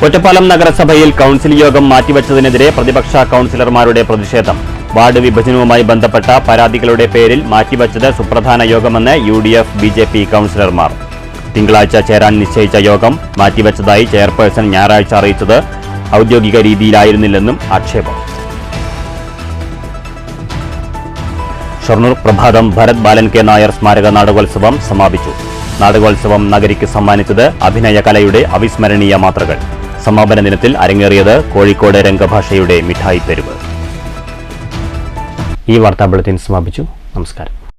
A: ഒറ്റപ്പാലം നഗരസഭയിൽ കൌൺസിൽ യോഗം മാറ്റിവെച്ചതിനെതിരെ പ്രതിപക്ഷ കൌൺസിലർമാരുടെ പ്രതിഷേധം. വാർഡ് വിഭജനവുമായി ബന്ധപ്പെട്ട പരാതികളുടെ പേരിൽ മാറ്റിവെച്ചത് സുപ്രധാന യോഗമെന്ന് UDF BJP കൌൺസിലർമാർ. തിങ്കളാഴ്ച ചേരാൻ നിശ്ചയിച്ച യോഗം മാറ്റിവെച്ചതായി ചെയർപേഴ്സൺ ഞായറാഴ്ച അറിയിച്ചത് ഔദ്യോഗിക രീതിയിലായിരുന്നില്ലെന്നും ആക്ഷേപം. ഷൊർണൂർ പ്രഭാതം ഭരത് ബാലൻ K നായർ സ്മാരക നാടകോത്സവം സമാപിച്ചു. നാടകോത്സവം നഗരിക്ക് സമ്മാനിച്ചത് അഭിനയ കലയുടെ അവിസ്മരണീയ മാത്രകൾ. സമാപന ദിനത്തിൽ അരങ്ങേറിയത് കോഴിക്കോട് രംഗഭാഷയുടെ മിഠായി തെരുവ്. ഈ വാർത്താ ബുള്ളറ്റിൻ സമാപിച്ചു. നമസ്കാരം.